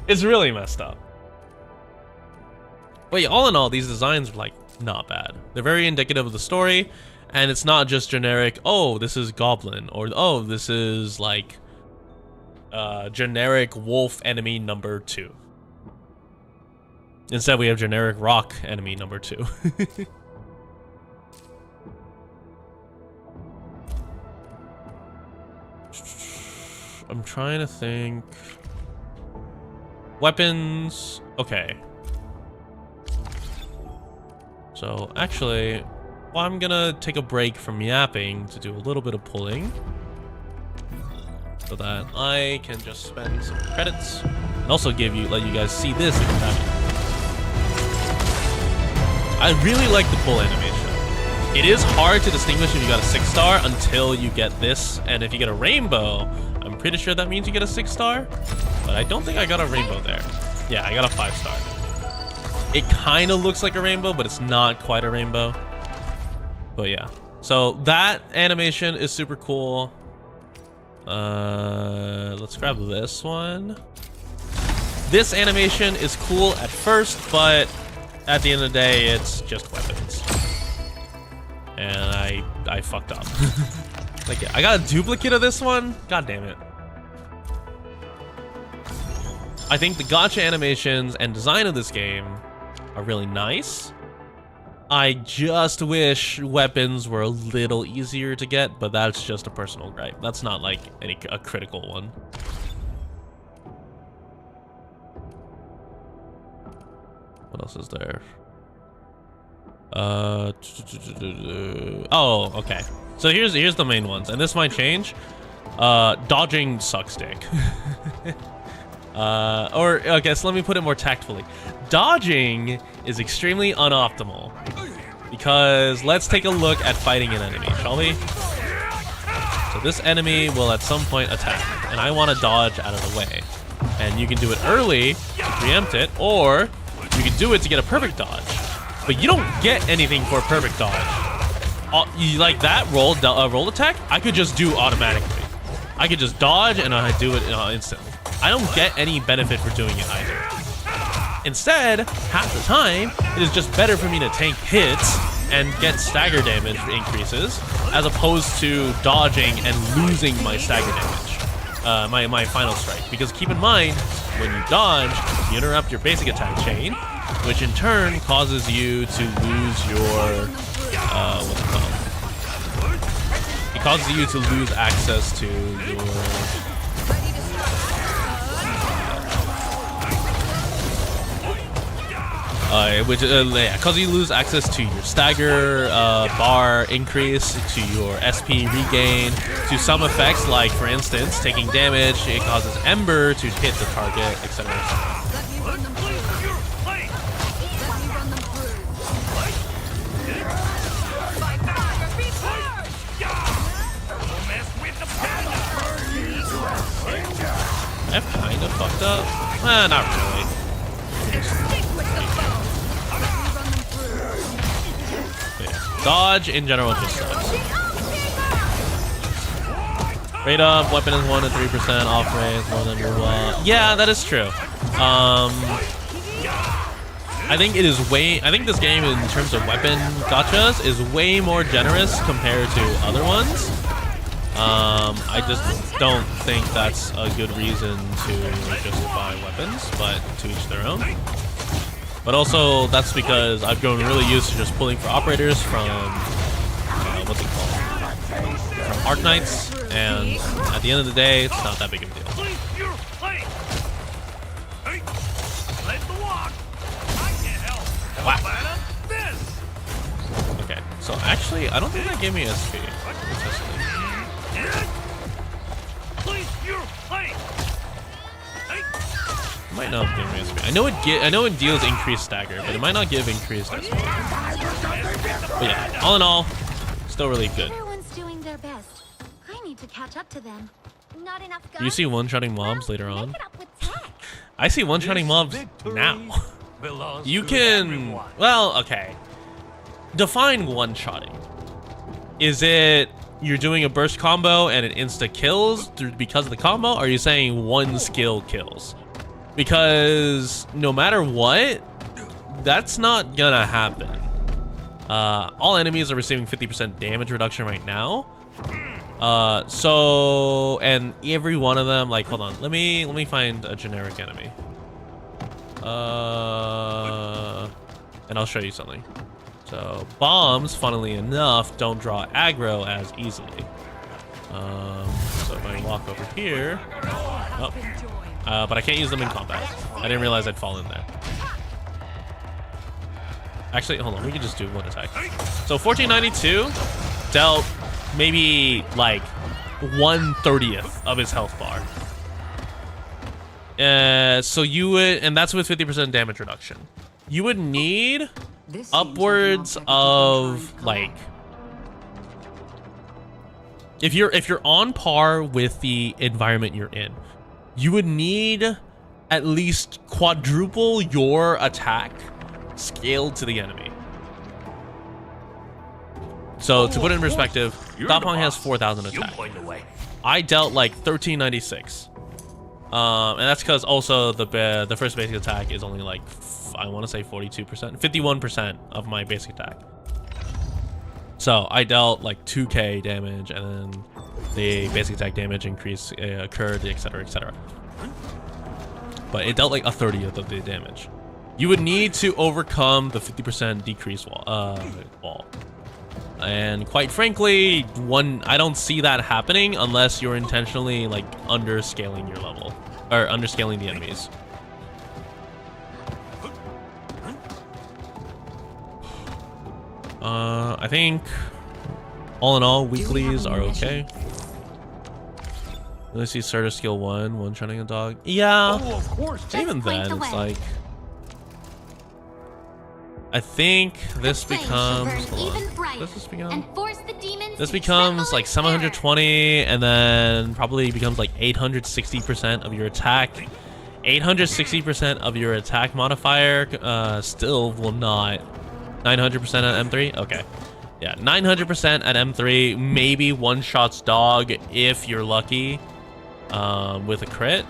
It's really messed up. But yeah, all in all, these designs are like not bad. They're very indicative of the story, and it's not just generic, oh, this is Goblin, or oh, this is like generic wolf enemy number 2. Instead, we have generic rock enemy number 2. I'm trying to think. Weapons. Okay. So actually, well, I'm gonna take a break from yapping to do a little bit of pulling, so that I can just spend some credits and also let you guys see this if you haven't. I really like the pull animation. It is hard to distinguish if you got a 6-star until you get this, and if you get a rainbow, I'm pretty sure that means you get a 6-star, but I don't think I got a rainbow there. Yeah, I got a 5-star. It kind of looks like a rainbow, but it's not quite a rainbow. But yeah, so that animation is super cool. Let's grab this one. This animation is cool at first, but at the end of the day, it's just weapons. And I fucked up. Like, I got a duplicate of this one. God damn it. I think the gacha animations and design of this game are really nice. I just wish weapons were a little easier to get, but that's just a personal gripe. That's not like a critical one. What else is there? Oh, okay. So here's the main ones, and this might change. Dodging sucks dick. Or okay, so let me put it more tactfully. Dodging is extremely unoptimal, because let's take a look at fighting an enemy, shall we? So this enemy will at some point attack, and I want to dodge out of the way. And you can do it early to preempt it, or you can do it to get a perfect dodge. But you don't get anything for a perfect dodge. Like that roll attack, I could just do automatically. I could just dodge and I do it instantly. I don't get any benefit for doing it either. Instead, half the time, it is just better for me to tank hits and get stagger damage increases, as opposed to dodging and losing my stagger damage, my final strike. Because keep in mind, when you dodge, you interrupt your basic attack chain, which in turn causes you to lose your, what's it called? It causes you to lose access to your... yeah, cause you lose access to your stagger bar increase, to your SP regain, to some effects like, for instance, taking damage. It causes Ember to hit the target, etc. I've kind of fucked up. Not really. Dodge in general just sucks. Rate up, weapon is 1 to 3% off rate, more than move up. Yeah, that is true. I think it is I think this game in terms of weapon gachas is way more generous compared to other ones. I just don't think that's a good reason to justify weapons, but to each their own. But also, that's because I've grown really used to just pulling for operators from, what's it called? From Arknights, and at the end of the day, it's not that big of a deal. Wow. Okay, so actually, I don't think that gave me SP. It might not give me SP. I know it deals increased stagger, but it might not give increased SP. But yeah, all in all, still really good. Everyone's doing their best. I need to catch up to them. Not enough guns. Do you see one-shotting mobs later Make on? it up with tech. I see one-shotting mobs now. You can, well, okay. Define one-shotting. Is it you're doing a burst combo and it insta kills because of the combo? Or are you saying one skill kills? Because no matter what, that's not gonna happen. All enemies are receiving 50% damage reduction right now. And every one of them, like, hold on, let me find a generic enemy. And I'll show you something. So bombs, funnily enough, don't draw aggro as easily. So if I walk over here, but I can't use them in combat. I didn't realize I'd fall in there. Actually, hold on, we can just do one attack. So 1492 dealt maybe like 1/30th of his health bar. So you would, and that's with 50% damage reduction. You would need upwards of like, if you're on par with the environment you're in, you would need at least quadruple your attack scaled to the enemy. So to put it in perspective, Dapong has 4,000 attack. I dealt like 1396. And that's because also the first basic attack is only like, I want to say 42%, 51% of my basic attack. So I dealt like 2k damage, and then the basic attack damage increase occurred, etc, etc. But it dealt like 1/30th of the damage. You would need to overcome the 50% decrease wall. And quite frankly, I don't see that happening unless you're intentionally like underscaling your level, or underscaling the enemies. I think all in all, weeklies are okay. Let's see, starter skill 1, one-shotting a dog. Yeah, Oh, of course. even then, it's like, I think this becomes, hold on. This becomes like 720, and then probably becomes like 860% of your attack. 860% of your attack modifier still will not. 900% at M3? Okay. Yeah, 900% at M3, maybe one-shots dog if you're lucky with a crit.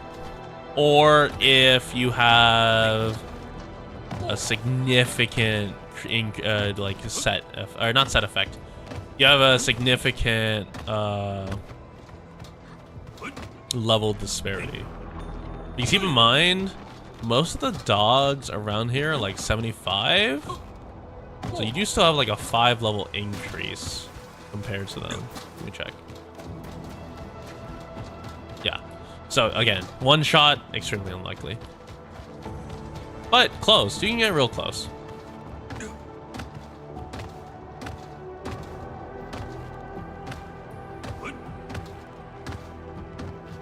Or if you have a significant like set, or not set effect. You have a significant level disparity. You keep in mind, most of the dogs around here are like 75. So you do still have like a 5 level increase compared to them. Let me check. Yeah. So again, one shot, extremely unlikely. But close. You can get real close.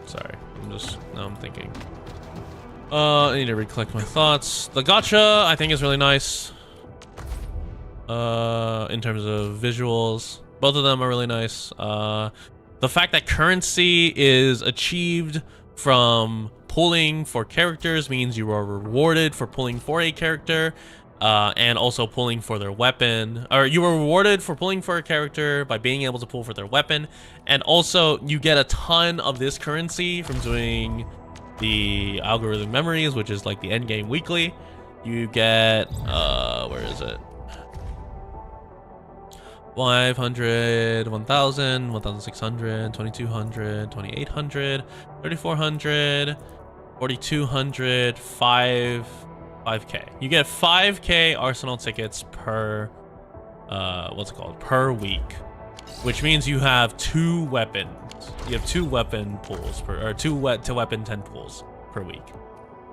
Sorry, now I'm thinking. I need to recollect my thoughts. The gacha, I think, is really nice. In terms of visuals, both of them are really nice. The fact that currency is achieved from pulling for characters means you are rewarded for pulling for a character, and also pulling for their weapon, or you are rewarded for pulling for a character by being able to pull for their weapon, and also you get a ton of this currency from doing the algorithm memories, which is like the end game weekly. You get where is it? 500, 1000, 1600, 2200, 2800, 3400, 4200, 5k. You get 5k Arsenal tickets per what's it called, per week, which means you have 2 weapons. You have 2 weapon pools per, or 2 to weapon 10 pools per week.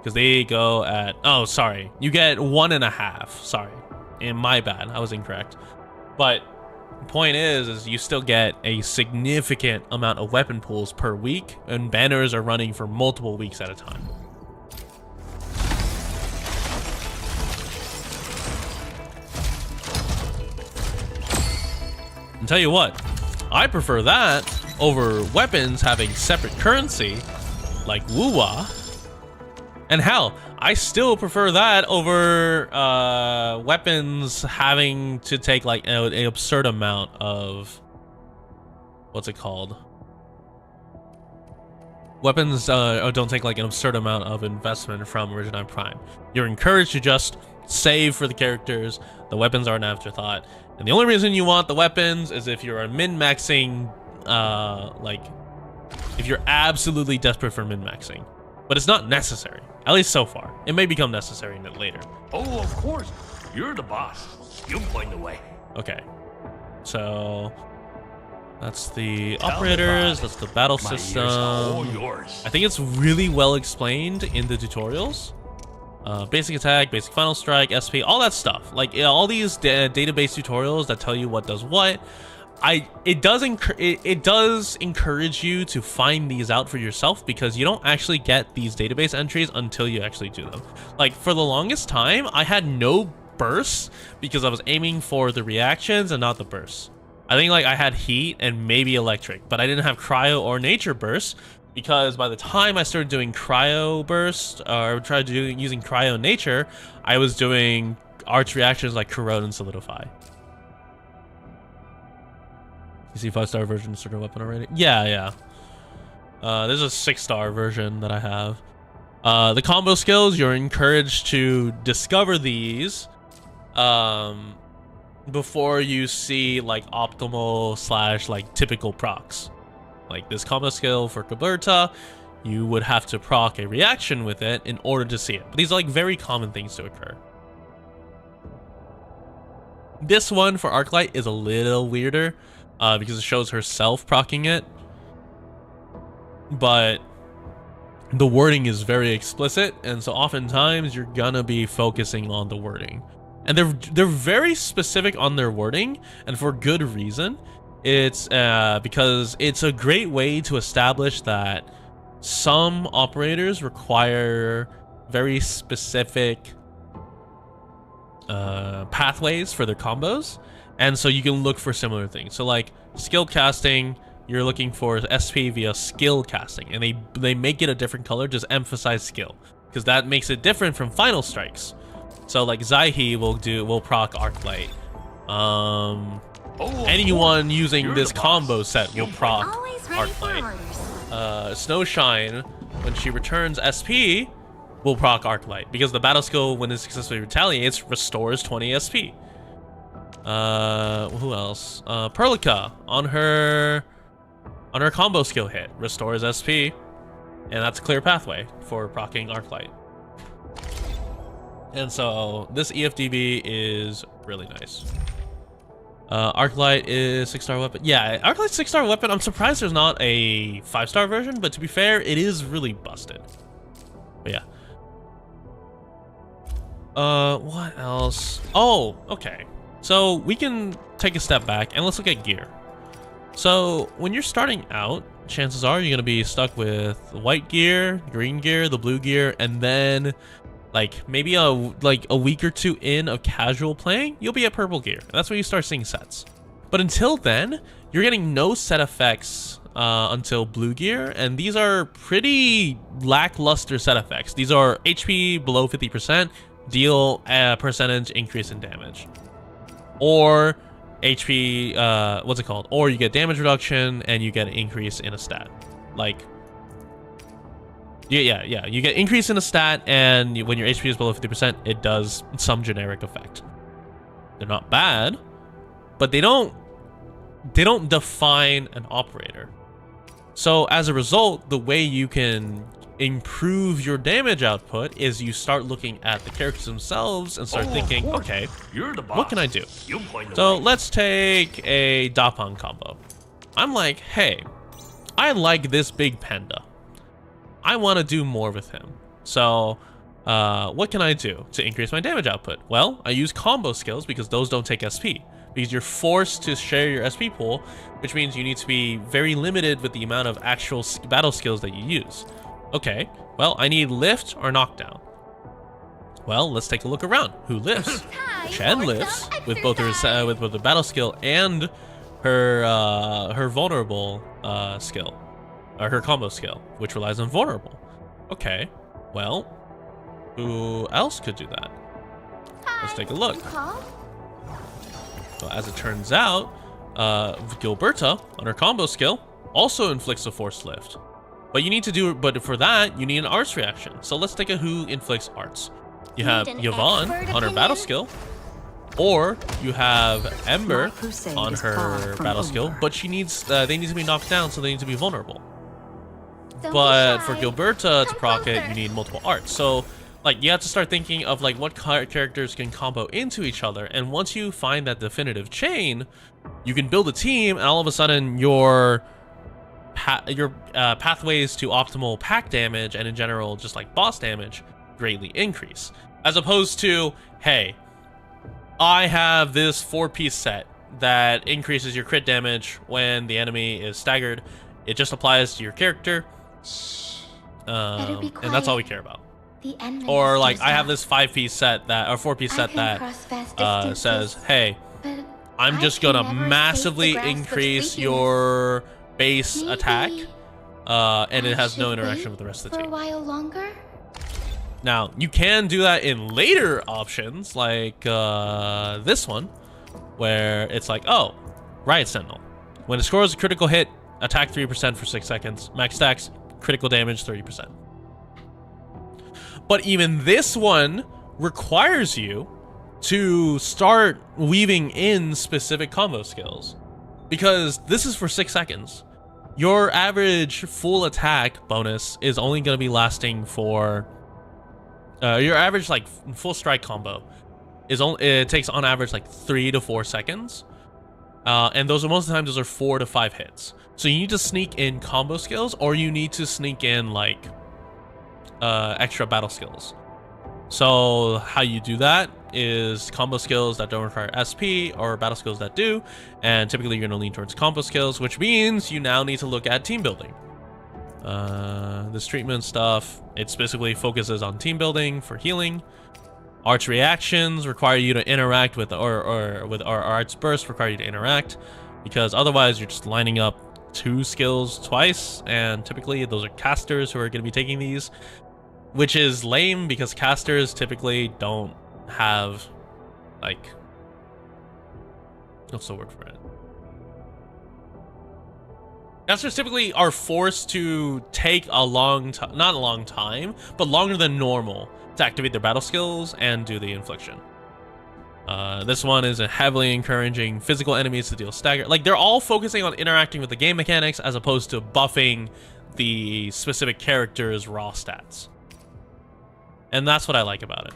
because they go at, oh, sorry, you get 1.5. Sorry, and my bad, I was incorrect. But the point is you still get a significant amount of weapon pools per week, and banners are running for multiple weeks at a time. And tell you what, I prefer that over weapons having separate currency like Wuwa. And hell, I still prefer that over weapons having to take like an absurd amount of, what's it called? Weapons don't take like an absurd amount of investment from Origin Prime. You're encouraged to just save for the characters. The weapons are an afterthought. And the only reason you want the weapons is if you're min-maxing, like, if you're absolutely desperate for min-maxing. But it's not necessary, at least so far. It may become necessary later. Oh, of course. You're the boss. You point the way. Okay. So that's the operators, that's the battle system. All yours. I think it's really well explained in the tutorials. Basic attack, basic final strike, SP, all that stuff. Like all these database tutorials that tell you what does what. It does encourage you to find these out for yourself, because you don't actually get these database entries until you actually do them. Like for the longest time, I had no bursts because I was aiming for the reactions and not the bursts. I think like I had heat and maybe electric, but I didn't have cryo or nature bursts, because by the time I started doing cryo burst or tried to using cryo nature, I was doing arch reactions like corrode and solidify. You see 5-star version of certain weapon already? Yeah. There's a 6-star version that I have. The combo skills, you're encouraged to discover these before you see like optimal / like typical procs. Like this combo skill for Caberta, you would have to proc a reaction with it in order to see it. But these are like very common things to occur. This one for Arknight is a little weirder. Because it shows herself proccing it, but the wording is very explicit, and so oftentimes you're gonna be focusing on the wording, and they're very specific on their wording, and for good reason. It's because it's a great way to establish that some operators require very specific pathways for their combos. And so you can look for similar things. So like skill casting, you're looking for SP via skill casting, and they make it a different color, just emphasize skill, because that makes it different from final strikes. So like Zaihi will proc Arknight. Anyone using this combo set will proc Arknight. Snowshine, when she returns SP, will proc Arknight, because the battle skill, when it successfully retaliates, restores 20 SP. Who else? Perlica on her combo skill hit restores SP, and that's a clear pathway for proccing Arknight. And so this EFDB is really nice. Arknight is 6-star weapon. Yeah, Arknight's 6-star weapon. I'm surprised there's not a 5-star version, but to be fair, it is really busted. But yeah. What else? Oh, okay. So we can take a step back and let's look at gear. So when you're starting out, chances are you're going to be stuck with white gear, green gear, the blue gear, and then like maybe a week or two in of casual playing, you'll be at purple gear. That's when you start seeing sets. But until then, you're getting no set effects until blue gear, and these are pretty lackluster set effects. These are HP below 50%, deal a percentage increase in damage. Or HP, what's it called? Or you get damage reduction and you get an increase in a stat. Like, yeah. You get increase in a stat, and when your HP is below 50%, it does some generic effect. They're not bad, but they don't define an operator. So as a result, the way you can improve your damage output is you start looking at the characters themselves and start thinking, okay, what can I do? So let's take a Dapang combo. I'm like, hey, I like this big panda. I want to do more with him. So what can I do to increase my damage output? Well, I use combo skills because those don't take SP. Because you're forced to share your SP pool, which means you need to be very limited with the amount of actual battle skills that you use. Okay, well, I need lift or knockdown. Well, let's take a look around. Who lifts? Chen lifts with both the battle skill and her vulnerable skill, or her combo skill, which relies on vulnerable. Okay, well, who else could do that? Let's take a look. So as it turns out, Gilberta on her combo skill also inflicts a forced lift. But for that, you need an arts reaction. So let's take a who inflicts arts. You have Yvonne on her battle skill, or you have Ember on her battle skill, but they need to be knocked down, so they need to be vulnerable. But for Gilberta to proc it, you need multiple arts. So like you have to start thinking of like what characters can combo into each other, and once you find that definitive chain, you can build a team, and all of a sudden your pathways to optimal pack damage and in general just like boss damage greatly increase. As opposed to, hey, I have this 4-piece set that increases your crit damage when the enemy is staggered. It just applies to your character, and that's all we care about. Or like I have this 5-piece set that, or 4-piece set that says, hey, I'm just gonna massively increase your base attack, and it has no interaction with the rest of the team. Now, you can do that in later options, like this one, where it's like, oh, Riot Sentinel. When it scores a critical hit, attack 3% for 6 seconds, max stacks, critical damage 30%. But even this one requires you to start weaving in specific combo skills, because this is for 6 seconds. Your average full attack bonus is only going to be lasting for your average like full strike combo is only, it takes on average like 3 to 4 seconds, and most of the time those are 4 to 5 hits. So you need to sneak in combo skills, or you need to sneak in like extra battle skills. So how you do that is combo skills that don't require SP, or battle skills that do, and typically you're going to lean towards combo skills, which means you now need to look at team building. This treatment stuff, it specifically focuses on team building for healing. Arts reactions require you to interact with, or arts burst require you to interact, because otherwise you're just lining up 2 skills twice, and typically those are casters who are going to be taking these, which is lame because casters typically don't have like, what's the word for it? Casters typically are forced to take a long time, not a long time, but longer than normal to activate their battle skills and do the infliction. This one is heavily encouraging physical enemies to deal stagger. Like, they're all focusing on interacting with the game mechanics as opposed to buffing the specific character's raw stats. And that's what I like about it.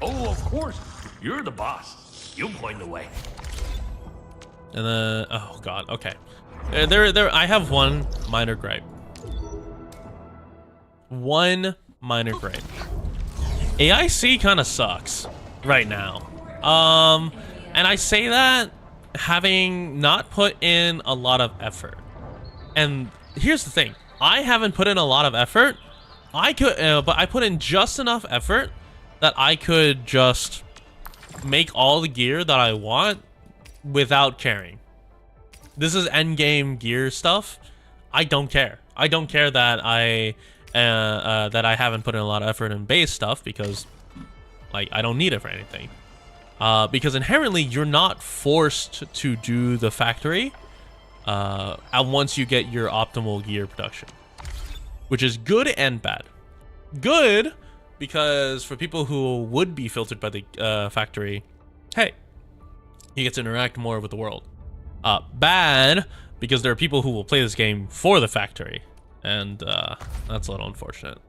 Oh, of course. You're the boss. You point the way. And then, oh god, okay. I have one minor gripe. One minor gripe. AIC kind of sucks right now. And I say that having not put in a lot of effort. And here's the thing. I haven't put in a lot of effort. But I put in just enough effort that I could just make all the gear that I want without caring. This is end game gear stuff. I don't care. I don't care that I haven't put in a lot of effort in base stuff, because like I don't need it for anything. Because inherently you're not forced to do the factory once you get your optimal gear production, which is good and bad. Good because for people who would be filtered by the factory, hey, you get to interact more with the world. Bad because there are people who will play this game for the factory, and that's a little unfortunate.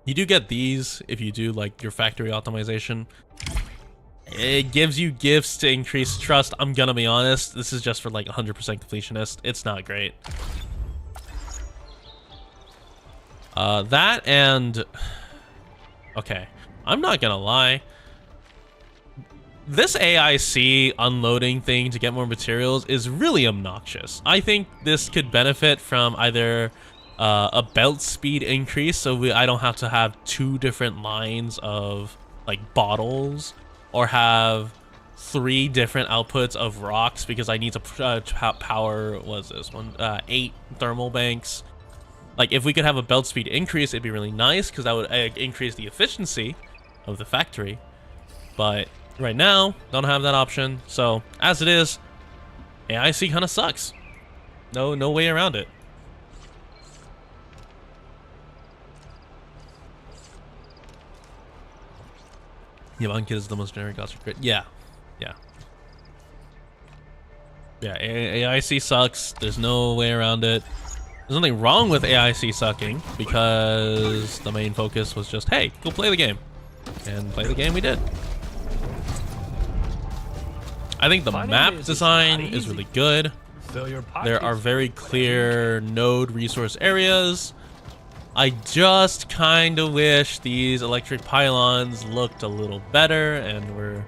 You do get these if you do like your factory optimization. It gives you gifts to increase trust. I'm gonna be honest, this is just for like 100% completionist. It's not great. That and... Okay, I'm not gonna lie. This AIC unloading thing to get more materials is really obnoxious. I think this could benefit from either a belt speed increase, so I don't have to have 2 different lines of like bottles, or have 3 different outputs of rocks because I need to power, what's this one, 8 thermal banks. Like, if we could have a belt speed increase, it'd be really nice, because that would increase the efficiency of the factory. But right now, don't have that option. So, as it is, AIC kind of sucks. No way around it. Yeah, Unkid is the most generic gacha crit. Yeah. AIC sucks. There's no way around it. There's nothing wrong with AIC sucking, because the main focus was just, hey, go play the game. And play the game we did. I think the map design is really good. There are very clear node resource areas. I just kind of wish these electric pylons looked a little better and were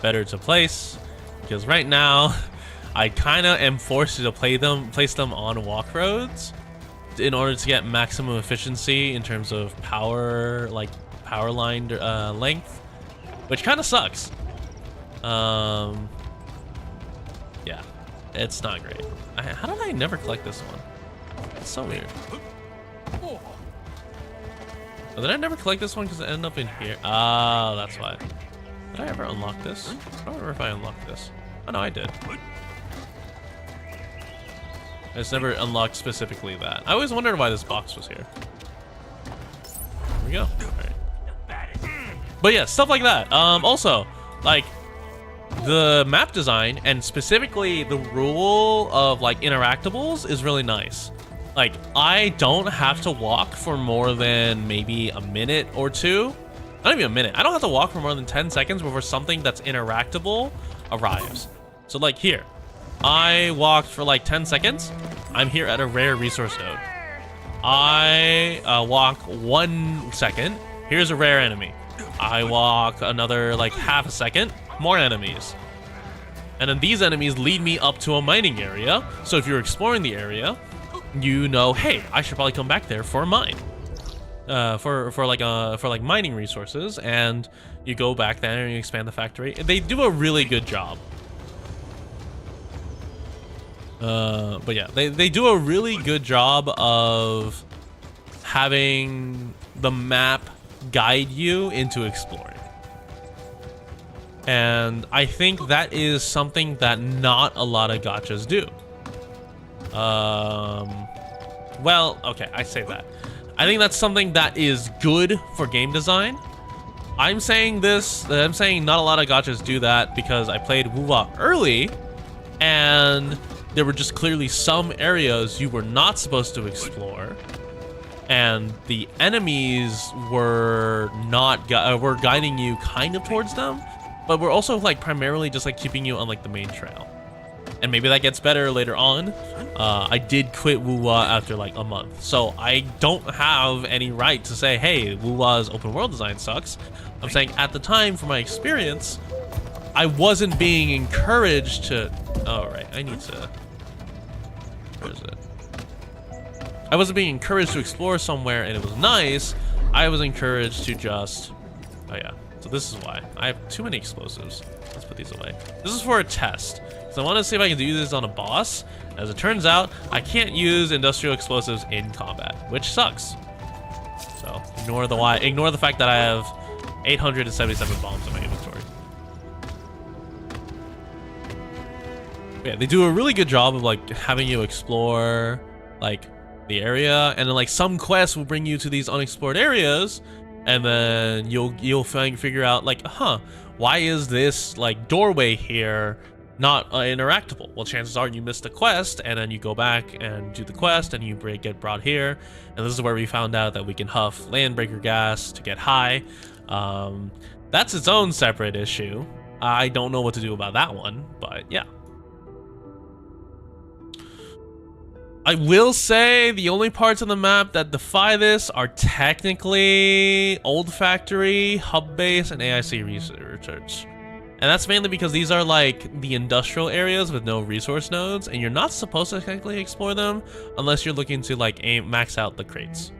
better to place. Because right now, I kind of am forced to place them on walk roads in order to get maximum efficiency in terms of power line length, which kind of sucks. Yeah, it's not great. How did I never collect this one? It's so weird. Oh, did I never collect this one because it ended up in here? Oh, that's why. Did I ever unlock this? I don't remember if I unlocked this. Oh no, I did. I just never unlocked specifically that. I always wondered why this box was here. Here we go. Alright. But yeah, stuff like that. Also, like, the map design, and specifically the rule of, like, interactables is really nice. Like, I don't have to walk for more than maybe a minute or 2. Not even a minute. I don't have to walk for more than 10 seconds before something that's interactable arrives. So, like, here. I walked for like 10 seconds. I'm here at a rare resource node. I walk 1 second. Here's a rare enemy. I walk another like half a second. More enemies. And then these enemies lead me up to a mining area. So if you're exploring the area, you know, hey, I should probably come back there for a mine. For mining resources, and you go back there and you expand the factory. They do a really good job. But yeah, they do a really good job of having the map guide you into exploring. And I think that is something that not a lot of gachas do. Well, okay, I say that. I think that's something that is good for game design. I'm saying not a lot of gachas do that because I played Wuwa early, and there were just clearly some areas you were not supposed to explore, and the enemies were were guiding you kind of towards them, but we're also like primarily just like keeping you on like the main trail. And maybe that gets better later on. I did quit Wuwa after like a month, so I don't have any right to say, hey, Wuwa's open world design sucks. I'm saying at the time, from my experience, I wasn't being encouraged to... Oh, right, I need to... Where is it? I wasn't being encouraged to explore somewhere and it was nice. I was encouraged to just... Oh yeah, so this is why. I have too many explosives. Let's put these away. This is for a test. So I want to see if I can do this on a boss. As it turns out, I can't use industrial explosives in combat, which sucks. So ignore the fact that I have 877 bombs in my inventory. But yeah, they do a really good job of like having you explore like the area, and then like some quests will bring you to these unexplored areas, and then you'll figure out like, why is this like doorway here not interactable? Well, chances are you missed a quest, and then you go back and do the quest, and you get brought here. And this is where we found out that we can huff landbreaker gas to get high. That's its own separate issue. I don't know what to do about that one, but yeah. I will say the only parts of the map that defy this are technically Old Factory, Hub Base, and AIC research. And that's mainly because these are like the industrial areas with no resource nodes, and you're not supposed to technically explore them unless you're looking to like max out the crates.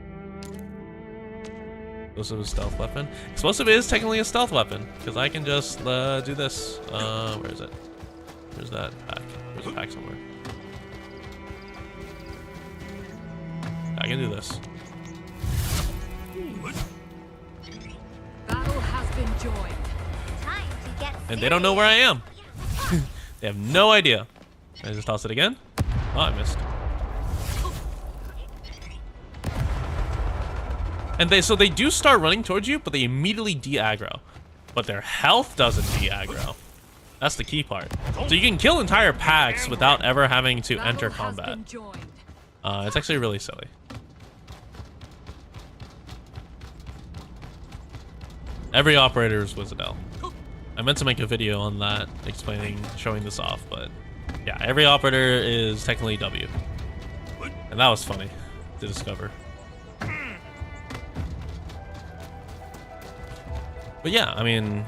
Explosive is a stealth weapon. Explosive is technically a stealth weapon because I can just do this. Where is it? Where's that pack? There's a pack somewhere. I can do this. Battle has been joined. Time to get And they don't know where I am. They have no idea. Can I just toss it again? Oh, I missed. And so they do start running towards you, but they immediately de-aggro. But their health doesn't de-aggro. That's the key part. So you can kill entire packs without ever having to enter combat. It's actually really silly. Every operator is Wizardell. I meant to make a video on that, showing this off, but yeah, every operator is technically W. And that was funny to discover. But yeah, I mean,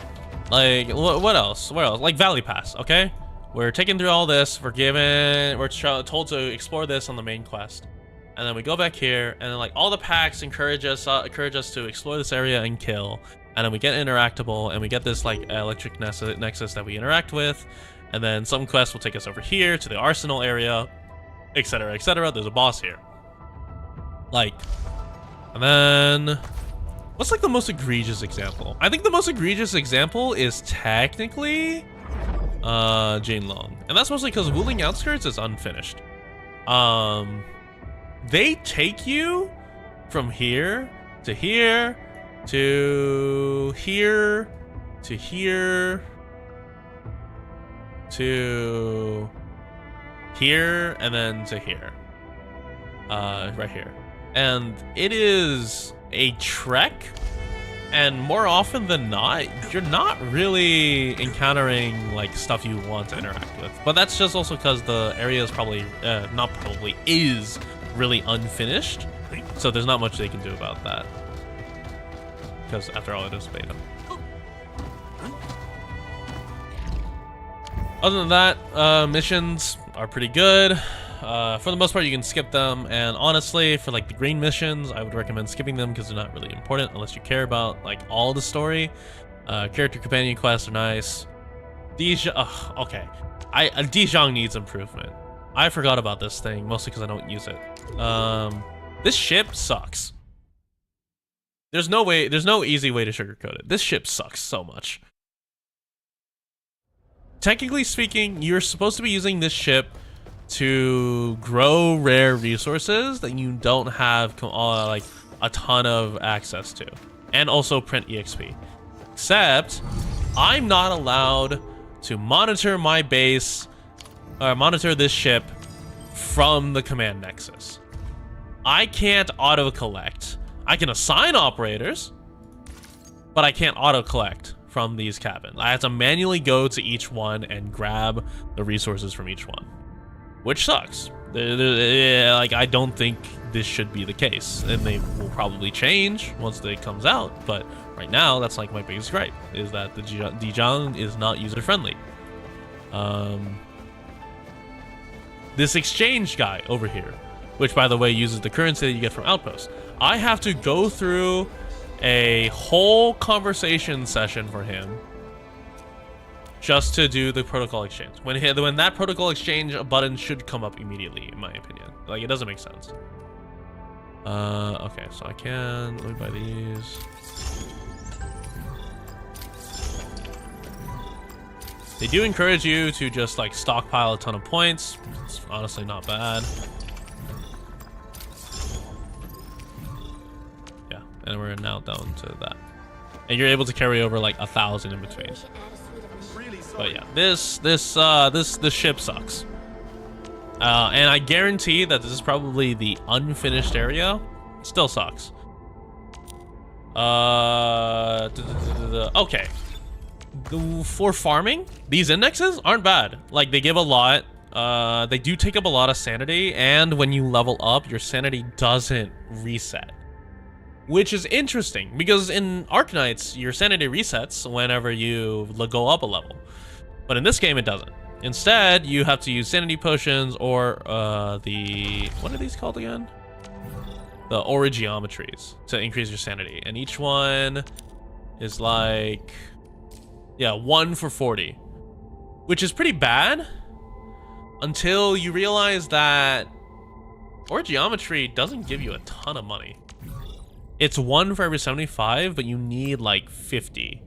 like, what else? What else? Like Valley Pass, okay? We're taking through all this. We're told to explore this on the main quest, and then we go back here, and then like all the packs encourage us to explore this area and kill, and then we get interactable, and we get this like electric nexus that we interact with, and then some quests will take us over here to the arsenal area, etc., etc. There's a boss here, like, and then. What's like the most egregious example? I think the most egregious example is technically Jane Long. And that's mostly because Wuling Outskirts is unfinished. They take you from here to here to here to here to here and then to here. Right here. And it is a trek, and more often than not, you're not really encountering like stuff you want to interact with. But that's just also because the area is is really unfinished, so there's not much they can do about that. Because after all, it is beta. Other than that, missions are pretty good. For the most part, you can skip them, and honestly, for like the green missions, I would recommend skipping them because they're not really important unless you care about like all the story. Character companion quests are nice. Okay, Dijon needs improvement. I forgot about this thing mostly because I don't use it. This ship sucks. There's no easy way to sugarcoat it. This ship sucks so much. Technically speaking, you're supposed to be using this ship to grow rare resources that you don't have like a ton of access to, and also print EXP. Except I'm not allowed to monitor my base or monitor this ship from the command nexus. I can't auto collect. I can assign operators, but I can't auto collect from these cabins. I have to manually go to each one and grab the resources from each one, which sucks. Like, I don't think this should be the case, and they will probably change once it comes out, but right now, that's like my biggest gripe, is that the Dijon is not user-friendly. This exchange guy over here, which by the way uses the currency that you get from Outposts, I have to go through a whole conversation session for him just to do the protocol exchange. When that protocol exchange button should come up immediately, in my opinion. Like, it doesn't make sense. Okay, so let me buy these. They do encourage you to just like stockpile a ton of points. It's honestly not bad. Yeah, and we're now down to that. And you're able to carry over like 1,000 in between. But yeah, this ship sucks. And I guarantee that this is probably the unfinished area. It still sucks. Okay. For farming, these indexes aren't bad. Like, they give a lot. they do take up a lot of sanity, and when you level up, your sanity doesn't reset. Which is interesting, because in Arknights, your sanity resets whenever you go up a level. But in this game, it doesn't. Instead, you have to use sanity potions or the... What are these called again? The Origiometries to increase your sanity. And each one is like... Yeah, 1 for 40. Which is pretty bad. Until you realize that Origiometry doesn't give you a ton of money. It's 1 for every 75, but you need like 50.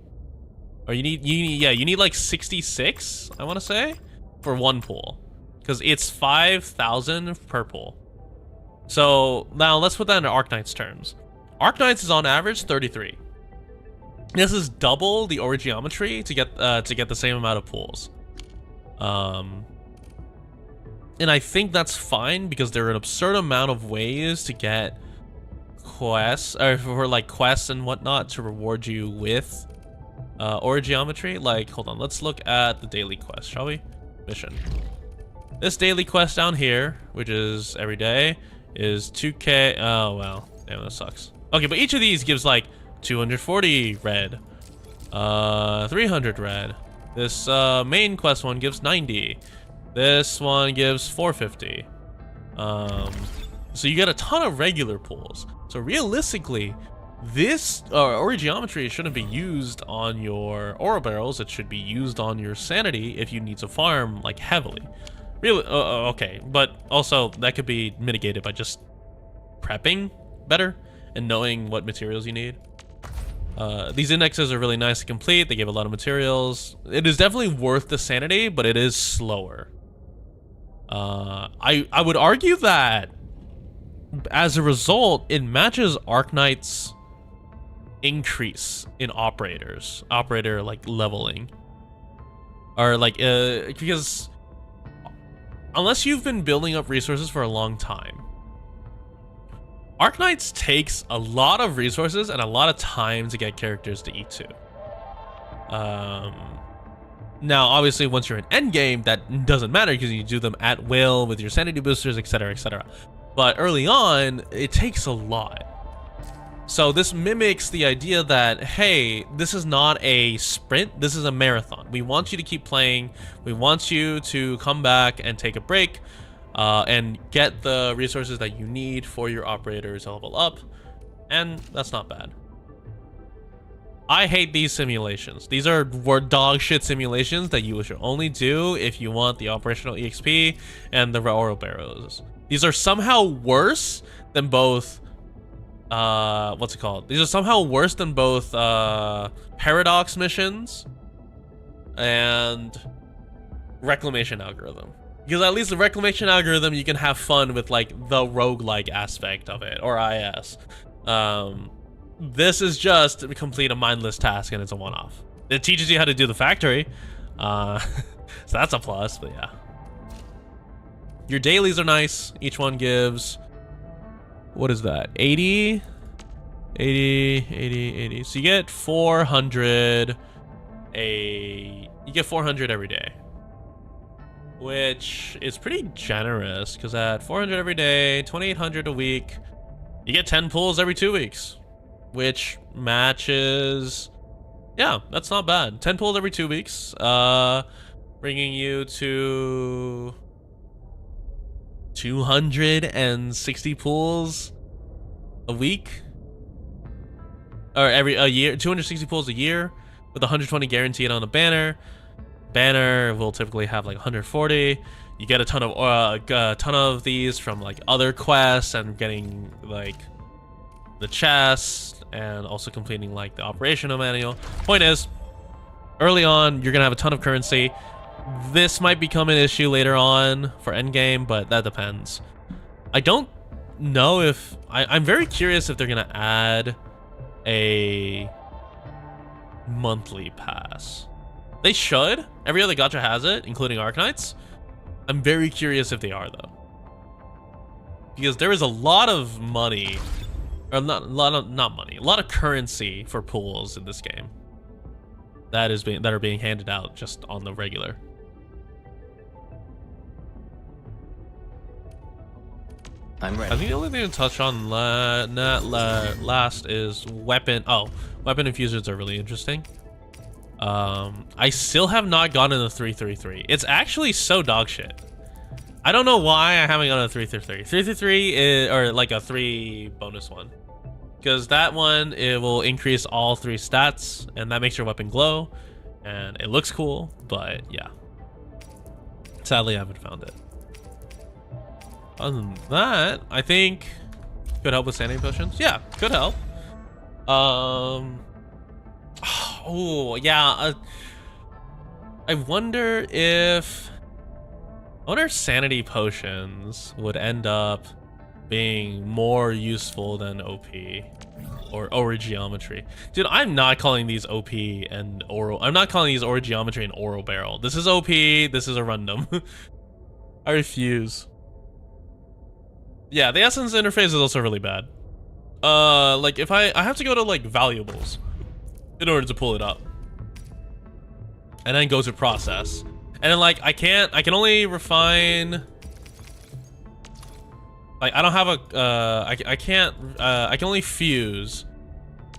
Or you need like 66, I want to say, for one pool. Because it's 5,000 per pool. So now let's put that into Arknights terms. Arknights is on average 33. This is double the Origiometry to get the same amount of pools. And I think that's fine because there are an absurd amount of ways to get quests, or for like quests and whatnot to reward you with Origiometry. Like, hold on, let's look at the daily quest, shall we? Mission. This daily quest down here, which is every day, is 2k. Oh wow, damn, that sucks. Okay, but each of these gives like 240 red, 300 red. This main quest one gives 90. This one gives 450. So you get a ton of regular pools. So realistically, this Origiometry shouldn't be used on your ore barrels. It should be used on your sanity if you need to farm like heavily. Really, okay, but also that could be mitigated by just prepping better and knowing what materials you need. These indexes are really nice to complete. They give a lot of materials. It is definitely worth the sanity, but it is slower. I would argue that as a result, it matches Arknights' increase in operator like leveling, or like because unless you've been building up resources for a long time, Arknights takes a lot of resources and a lot of time to get characters to E2. Now, obviously, once you're in endgame, that doesn't matter because you do them at will with your sanity boosters, etc., etc. But early on, it takes a lot. So this mimics the idea that, hey, this is not a sprint, this is a marathon. We want you to keep playing. We want you to come back and take a break and get the resources that you need for your operators to level up. And that's not bad. I hate these simulations. These are dog shit simulations that you should only do if you want the operational EXP and the ore barrels. These are somehow worse than both what's it called? These are somehow worse than both paradox missions and reclamation algorithm. Because at least the reclamation algorithm you can have fun with like the roguelike aspect of it, or IS. This is just to complete a mindless task and it's a one-off. It teaches you how to do the factory. So that's a plus, but yeah. Your dailies are nice. Each one gives, what is that? 80, 80, 80, 80. So you get 400 you get 400 every day, which is pretty generous because at 400 every day, 2,800 a week, you get 10 pulls every 2 weeks, which matches, yeah, that's not bad. 10 pulls every 2 weeks, bringing you to 260 pulls a week, or a year. 260 pulls a year with 120 guaranteed on a banner will typically have like 140. You get a ton of these from like other quests and getting like the chest and also completing like the operational manual. Point is, early on you're gonna have a ton of currency. This might become an issue later on for endgame, but that depends. I don't know if I'm very curious if they're gonna add a monthly pass. They should. Every other gacha has it, including Arknights. I'm very curious if they are though, because there is a lot of money, or not money, a lot of currency for pools in this game that are being handed out just on the regular. I'm I ready. think the only thing to touch on last is weapon. Oh, weapon infusers are really interesting. I still have not gotten a 333. It's actually so dog shit. I don't know why I haven't gotten a 333. 333 is, or like a 3 bonus one. Because that one, it will increase all 3 stats, and that makes your weapon glow, and it looks cool, but yeah. Sadly, I haven't found it. Other than that, I think could help with sanity potions. Yeah, could help. Oh yeah. I wonder if sanity potions would end up being more useful than OP or Aura Geometry. Dude, I'm not calling these OP and Oral. I'm not calling these Aura Geometry and Oral Barrel. This is OP. This is a random. I refuse. Yeah, the Essence interface is also really bad. Like if I have to go to like valuables in order to pull it up, and then go to process, and then like I can only refine. Like I don't have a I can only fuse,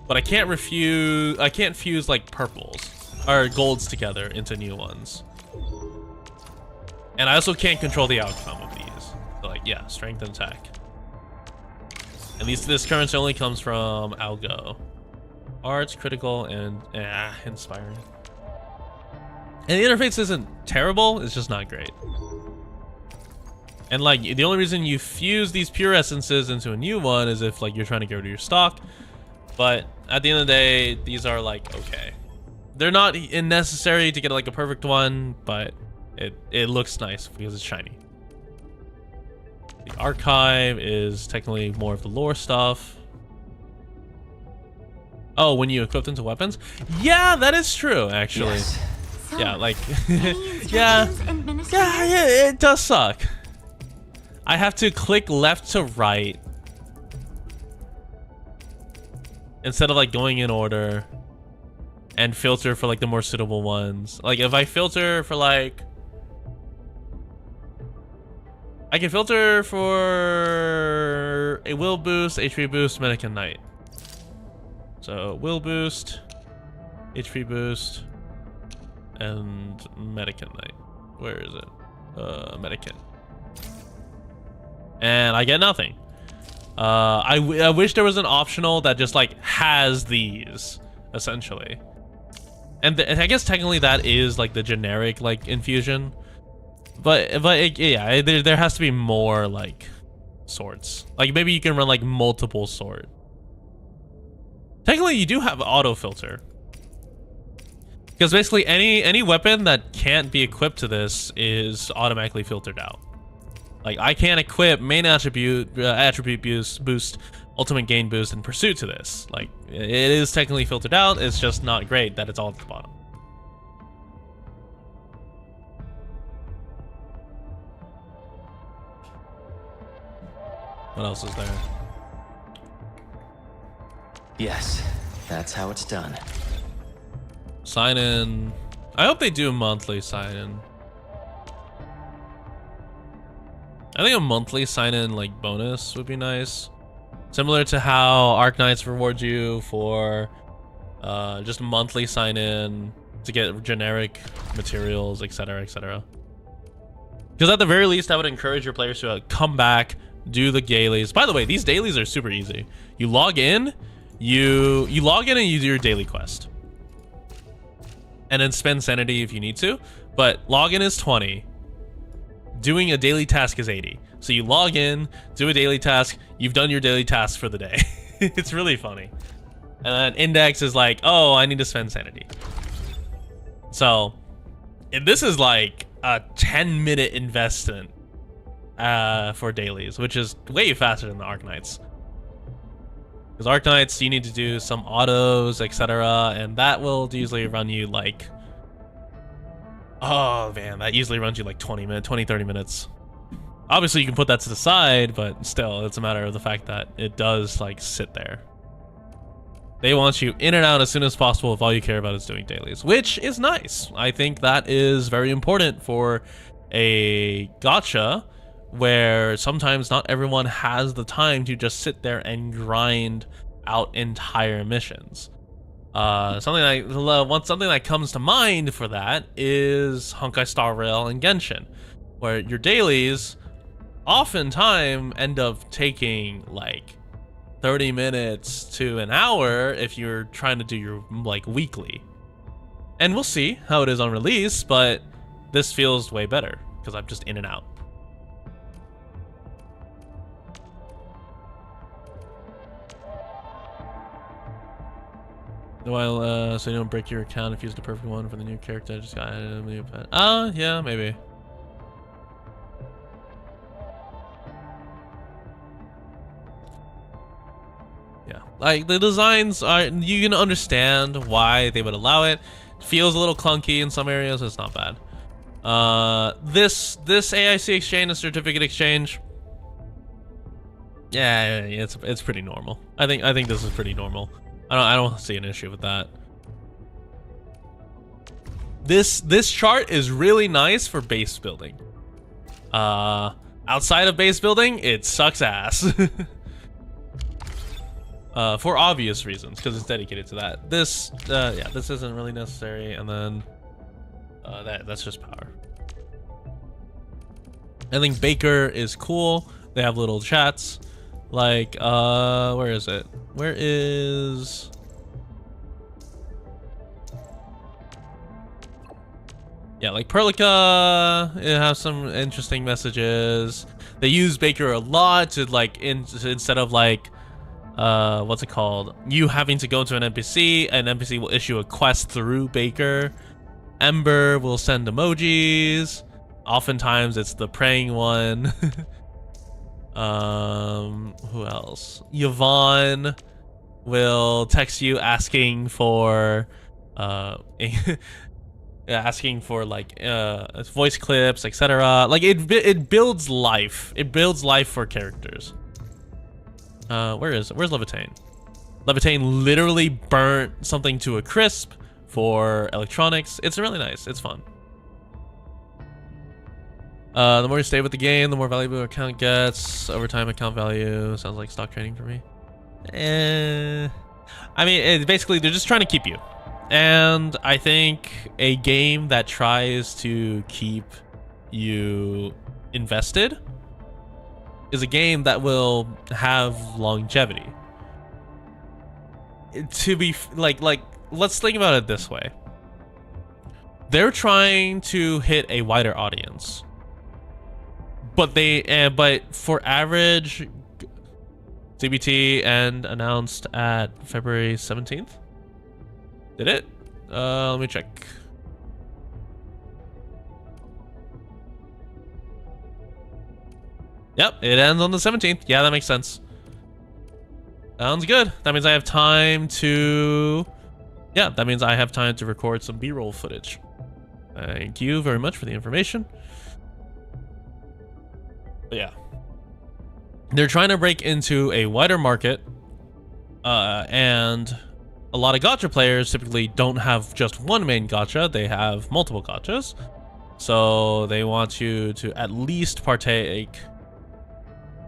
but I can't fuse like purples or golds together into new ones. And I also can't control the outcome of these. So like yeah, strength and tech. At least this currency only comes from Algo. Arts, critical, and inspiring. And the interface isn't terrible, it's just not great. And like the only reason you fuse these pure essences into a new one is if like you're trying to get rid of your stock. But at the end of the day, these are like okay. They're not necessary to get like a perfect one, but it looks nice because it's shiny. The archive is technically more of the lore stuff. Oh, when you equip into weapons? Yeah, that is true actually. Yes. So, Yeah, like any yeah, instructions, Administrator? yeah, it does suck. I have to click left to right instead of like going in order and filter for like the more suitable ones. Like if I filter for like, I can filter for a will boost, HP boost, medic and knight. So will boost, HP boost, and medic and knight. Where is it? Medicant. And I get nothing. I wish there was an optional that just like has these essentially, and I guess technically that is like the generic like infusion, but yeah, there has to be more like sorts. Like maybe you can run like multiple sort. Technically, you do have auto filter because basically any weapon that can't be equipped to this is automatically filtered out. Like I can't equip main attribute boost, ultimate gain boost, and pursuit to this. Like it is technically filtered out. It's just not great that it's all at the bottom. What else is there? Yes, that's how it's done. Sign in. I hope they do a monthly sign in. I think a monthly sign-in like bonus would be nice, similar to how Arknights reward you for just monthly sign-in to get generic materials, etc., etc. Because at the very least, I would encourage your players to come back, do the dailies. By the way, these dailies are super easy. You log in, you log in and you do your daily quest, and then spend sanity if you need to. But login is 20. Doing a daily task is 80. So you log in, do a daily task, you've done your daily task for the day. It's really funny. And then index is like, oh, I need to spend sanity. So this is like a 10-minute investment for dailies, which is way faster than the Arknights. Because Arknights, you need to do some autos, etc. And that will usually run you like, oh man, that usually runs you like 20-30 minutes. Obviously you can put that to the side, but still it's a matter of the fact that it does like sit there. They want you in and out as soon as possible if all you care about is doing dailies, which is nice. I think that is very important for a gacha where sometimes not everyone has the time to just sit there and grind out entire missions. Something that comes to mind for that is Honkai Star Rail and Genshin, where your dailies oftentimes end up taking like 30 minutes to an hour if you're trying to do your like weekly. And we'll see how it is on release, but this feels way better because I'm just in and out. Well, so you don't break your account if you use the perfect one for the new character. I just got a new pet. Yeah, maybe. Yeah, like the designs are, you can understand why they would allow it. It feels a little clunky in some areas. It's not bad. This AIC exchange and certificate exchange. Yeah, it's pretty normal. I think this is pretty normal. I don't see an issue with that. This chart is really nice for base building. Outside of base building, it sucks ass. For obvious reasons, because it's dedicated to that. This isn't really necessary, and then that's just power. I think Baker is cool. They have little chats. Like, where is it? Where is... Yeah, like Perlica, it has some interesting messages. They use Baker a lot to like, instead of like, what's it called? You having to go to an NPC will issue a quest through Baker. Ember will send emojis. Oftentimes it's the praying one. Who else? Yvonne will text you asking for asking for like voice clips, etc. Like it builds life. It builds life for characters. Where's Levitain? Levitain literally burnt something to a crisp for electronics. It's really nice. It's fun. The more you stay with the game, the more valuable your account gets. Over time, account value sounds like stock trading for me. I mean, basically they're just trying to keep you. And I think a game that tries to keep you invested is a game that will have longevity. To be like, let's think about it this way. They're trying to hit a wider audience. But for average, CBT and announced at February 17th. Did it? Let me check. Yep, it ends on the 17th. Yeah, that makes sense. Sounds good. That means I have time to... Yeah, that means I have time to record some B-roll footage. Thank you very much for the information. But yeah, they're trying to break into a wider market, and a lot of gacha players typically don't have just one main gacha, they have multiple gachas. So they want you to at least partake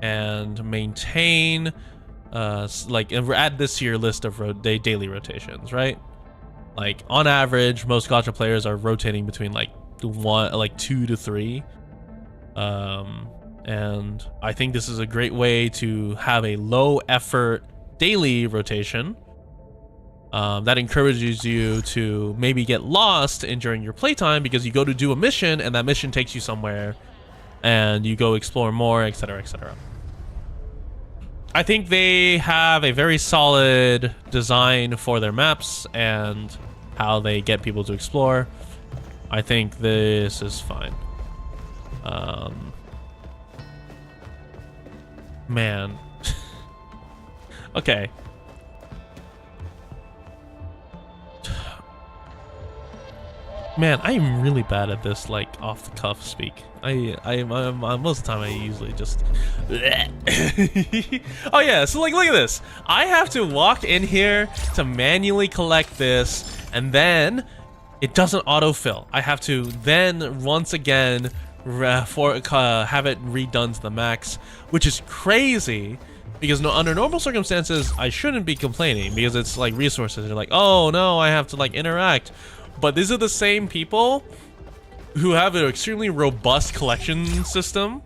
and maintain, like add this to your list of daily rotations, right? Like on average, most gacha players are rotating between like 2 to 3. And I think this is a great way to have a low effort daily rotation that encourages you to maybe get lost during your playtime because you go to do a mission and that mission takes you somewhere and you go explore more, etc., etc. I think they have a very solid design for their maps and how they get people to explore. I think this is fine. Man. Okay. Man, I am really bad at this, like, off the cuff speak. I'm most of the time I usually just... Oh yeah, so like, look at this. I have to walk in here to manually collect this, and then it doesn't autofill. I have to then, once again, have it redone to the max, which is crazy because under normal circumstances I shouldn't be complaining because it's like resources. They're like, oh no, I have to like interact, but these are the same people who have an extremely robust collection system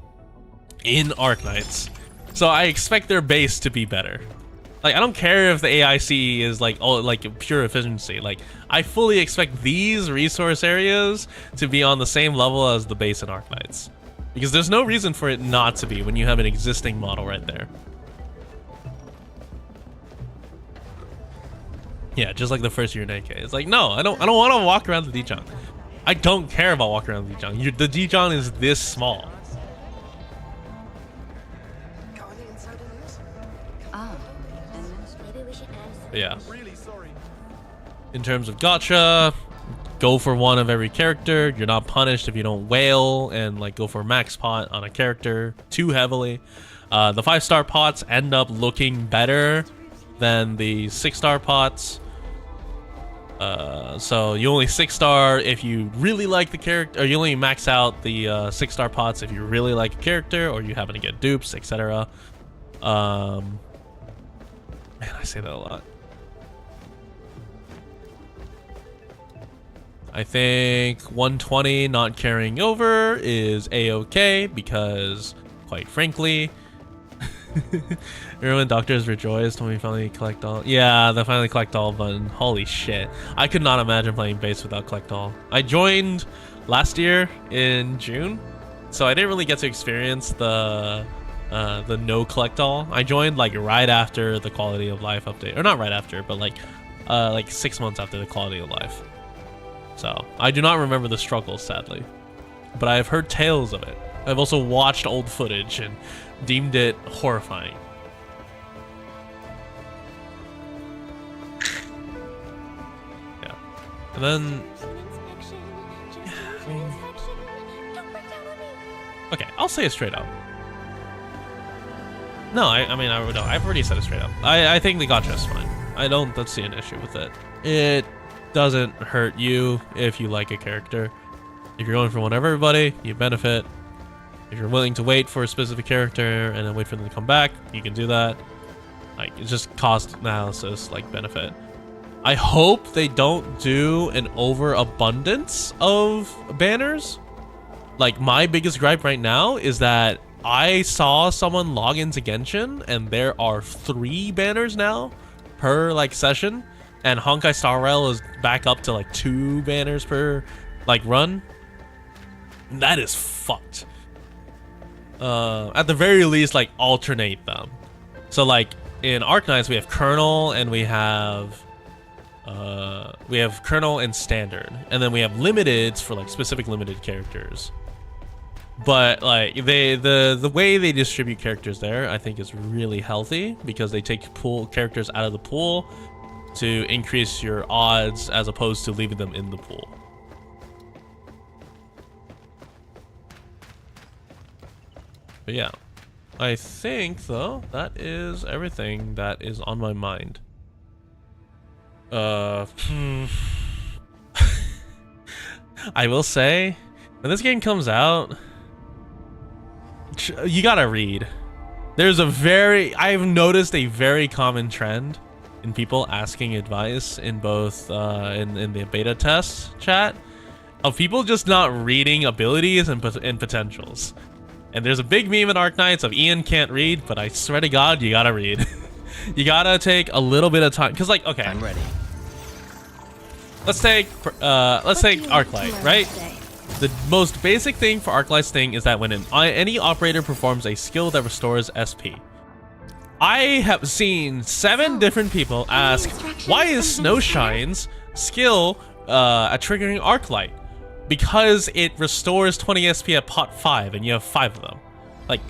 in Arknights, so I expect their base to be better. Like, I don't care if the AIC is like pure efficiency. Like, I fully expect these resource areas to be on the same level as the base in Arknights, because there's no reason for it not to be when you have an existing model right there. Yeah, just like the first year in AK. It's like, no, I don't want to walk around the Dijon. I don't care about walking around the Dijon. The Dijon is this small. But yeah. In terms of gacha, go for one of every character. You're not punished if you don't wail and like go for max pot on a character too heavily. The 5-star pots end up looking better than the 6-star pots. So you only 6-star if you really like the character, or you only max out the 6-star pots if you really like a character or you happen to get dupes, etc. Man, I say that a lot. I think 120 not carrying over is a-okay because, quite frankly, remember when doctors rejoiced when we finally collect all? Yeah, the finally collect all button. Holy shit. I could not imagine playing base without collect all. I joined last year in June, so I didn't really get to experience the no collect all. I joined like right after the quality of life update, or not right after, but like 6 months after the quality of life. So I do not remember the struggles, sadly, but I've heard tales of it. I've also watched old footage and deemed it horrifying. Yeah, and then I mean, okay, I'll say it straight up. No, I've already said it straight up. I think the gacha is fine. I don't see an issue with it. It doesn't hurt you if you like a character. If you're going for one of everybody, you benefit. If you're willing to wait for a specific character and then wait for them to come back, you can do that. Like, it's just cost analysis, like benefit. I hope they don't do an overabundance of banners. Like, my biggest gripe right now is that I saw someone log into Genshin and there are 3 banners now per like session, and Honkai Star Rail is back up to like 2 banners per like run. That is fucked. At the very least, like alternate them. So like in Arknights we have Colonel and we have Colonel and Standard, and then we have limiteds for like specific limited characters. But like the way they distribute characters there, I think is really healthy, because they take pool characters out of the pool to increase your odds as opposed to leaving them in the pool. But yeah, I think though that is everything that is on my mind. I will say, when this game comes out, you gotta read. I've noticed a very common trend in people asking advice in both in the beta test chat, of people just not reading abilities and potentials. And there's a big meme in Arknights of Ian can't read, but I swear to God, you gotta read. You gotta take a little bit of time, because like, okay, I'm ready. let's take Arklight, right? The most basic thing for Arklight's thing is that when any operator performs a skill that restores SP. I have seen 7 different people ask, why is Snowshine's skill at triggering Arklight? Because it restores 20 SP at pot 5 and you have 5 of them. Like,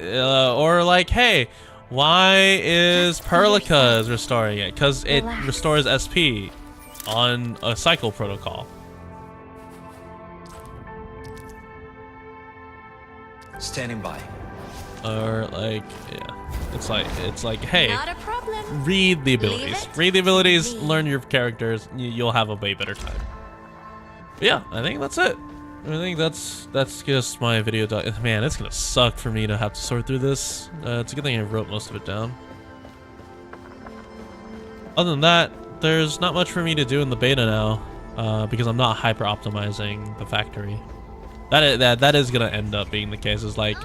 or like, hey, why is Perlica's restoring it? Because it restores SP on a cycle protocol. Standing by. Or like, yeah, it's like, hey, Not a problem. read the abilities. Read the abilities, learn your characters, you'll have a way better time. But yeah, I think that's it. I think that's just my video. Man, it's gonna suck for me to have to sort through this. It's a good thing I wrote most of it down. Other than that, there's not much for me to do in the beta now, because I'm not hyper optimizing the factory. That is gonna end up being the case. Is like,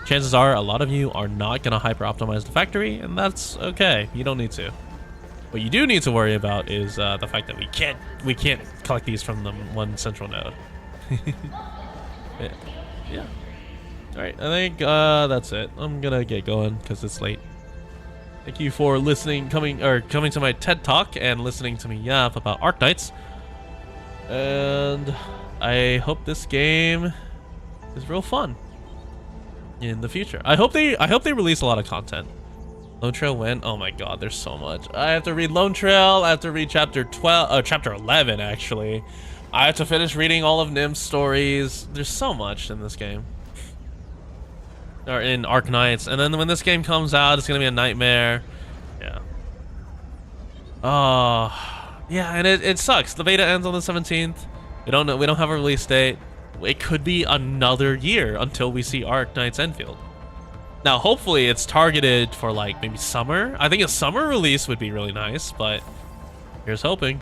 chances are a lot of you are not gonna hyper optimize the factory, and that's okay. You don't need to. What you do need to worry about is the fact that we can't collect these from the one central node. Yeah. All right, I think that's it. I'm gonna get going because it's late. Thank you for listening, coming to my TED Talk and listening to me yap about Arknights. And I hope this game is real fun in the future. I hope they release a lot of content. Lone Trail when? Oh my god, there's so much. I have to read Lone Trail, I have to read chapter 11 actually. I have to finish reading all of Nim's stories. There's so much in this game. Or in Arknights. And then when this game comes out, it's gonna be a nightmare. Yeah. Oh, yeah, and it sucks. The beta ends on the 17th. We don't have a release date. It could be another year until we see Arknights Endfield. Now, hopefully it's targeted for like maybe summer. I think a summer release would be really nice, but here's hoping.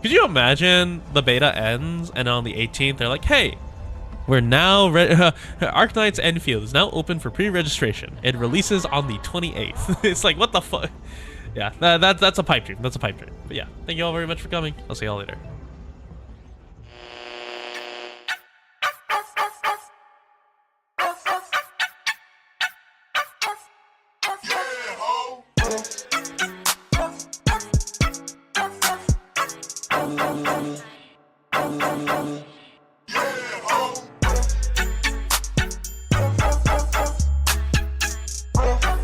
Could you imagine the beta ends and on the 18th they're like, hey, we're now Arknights Endfield is now open for pre-registration. It releases on the 28th. It's like, what the fuck? Yeah, that's a pipe dream. That's a pipe dream. But yeah, thank you all very much for coming. I'll see y'all later.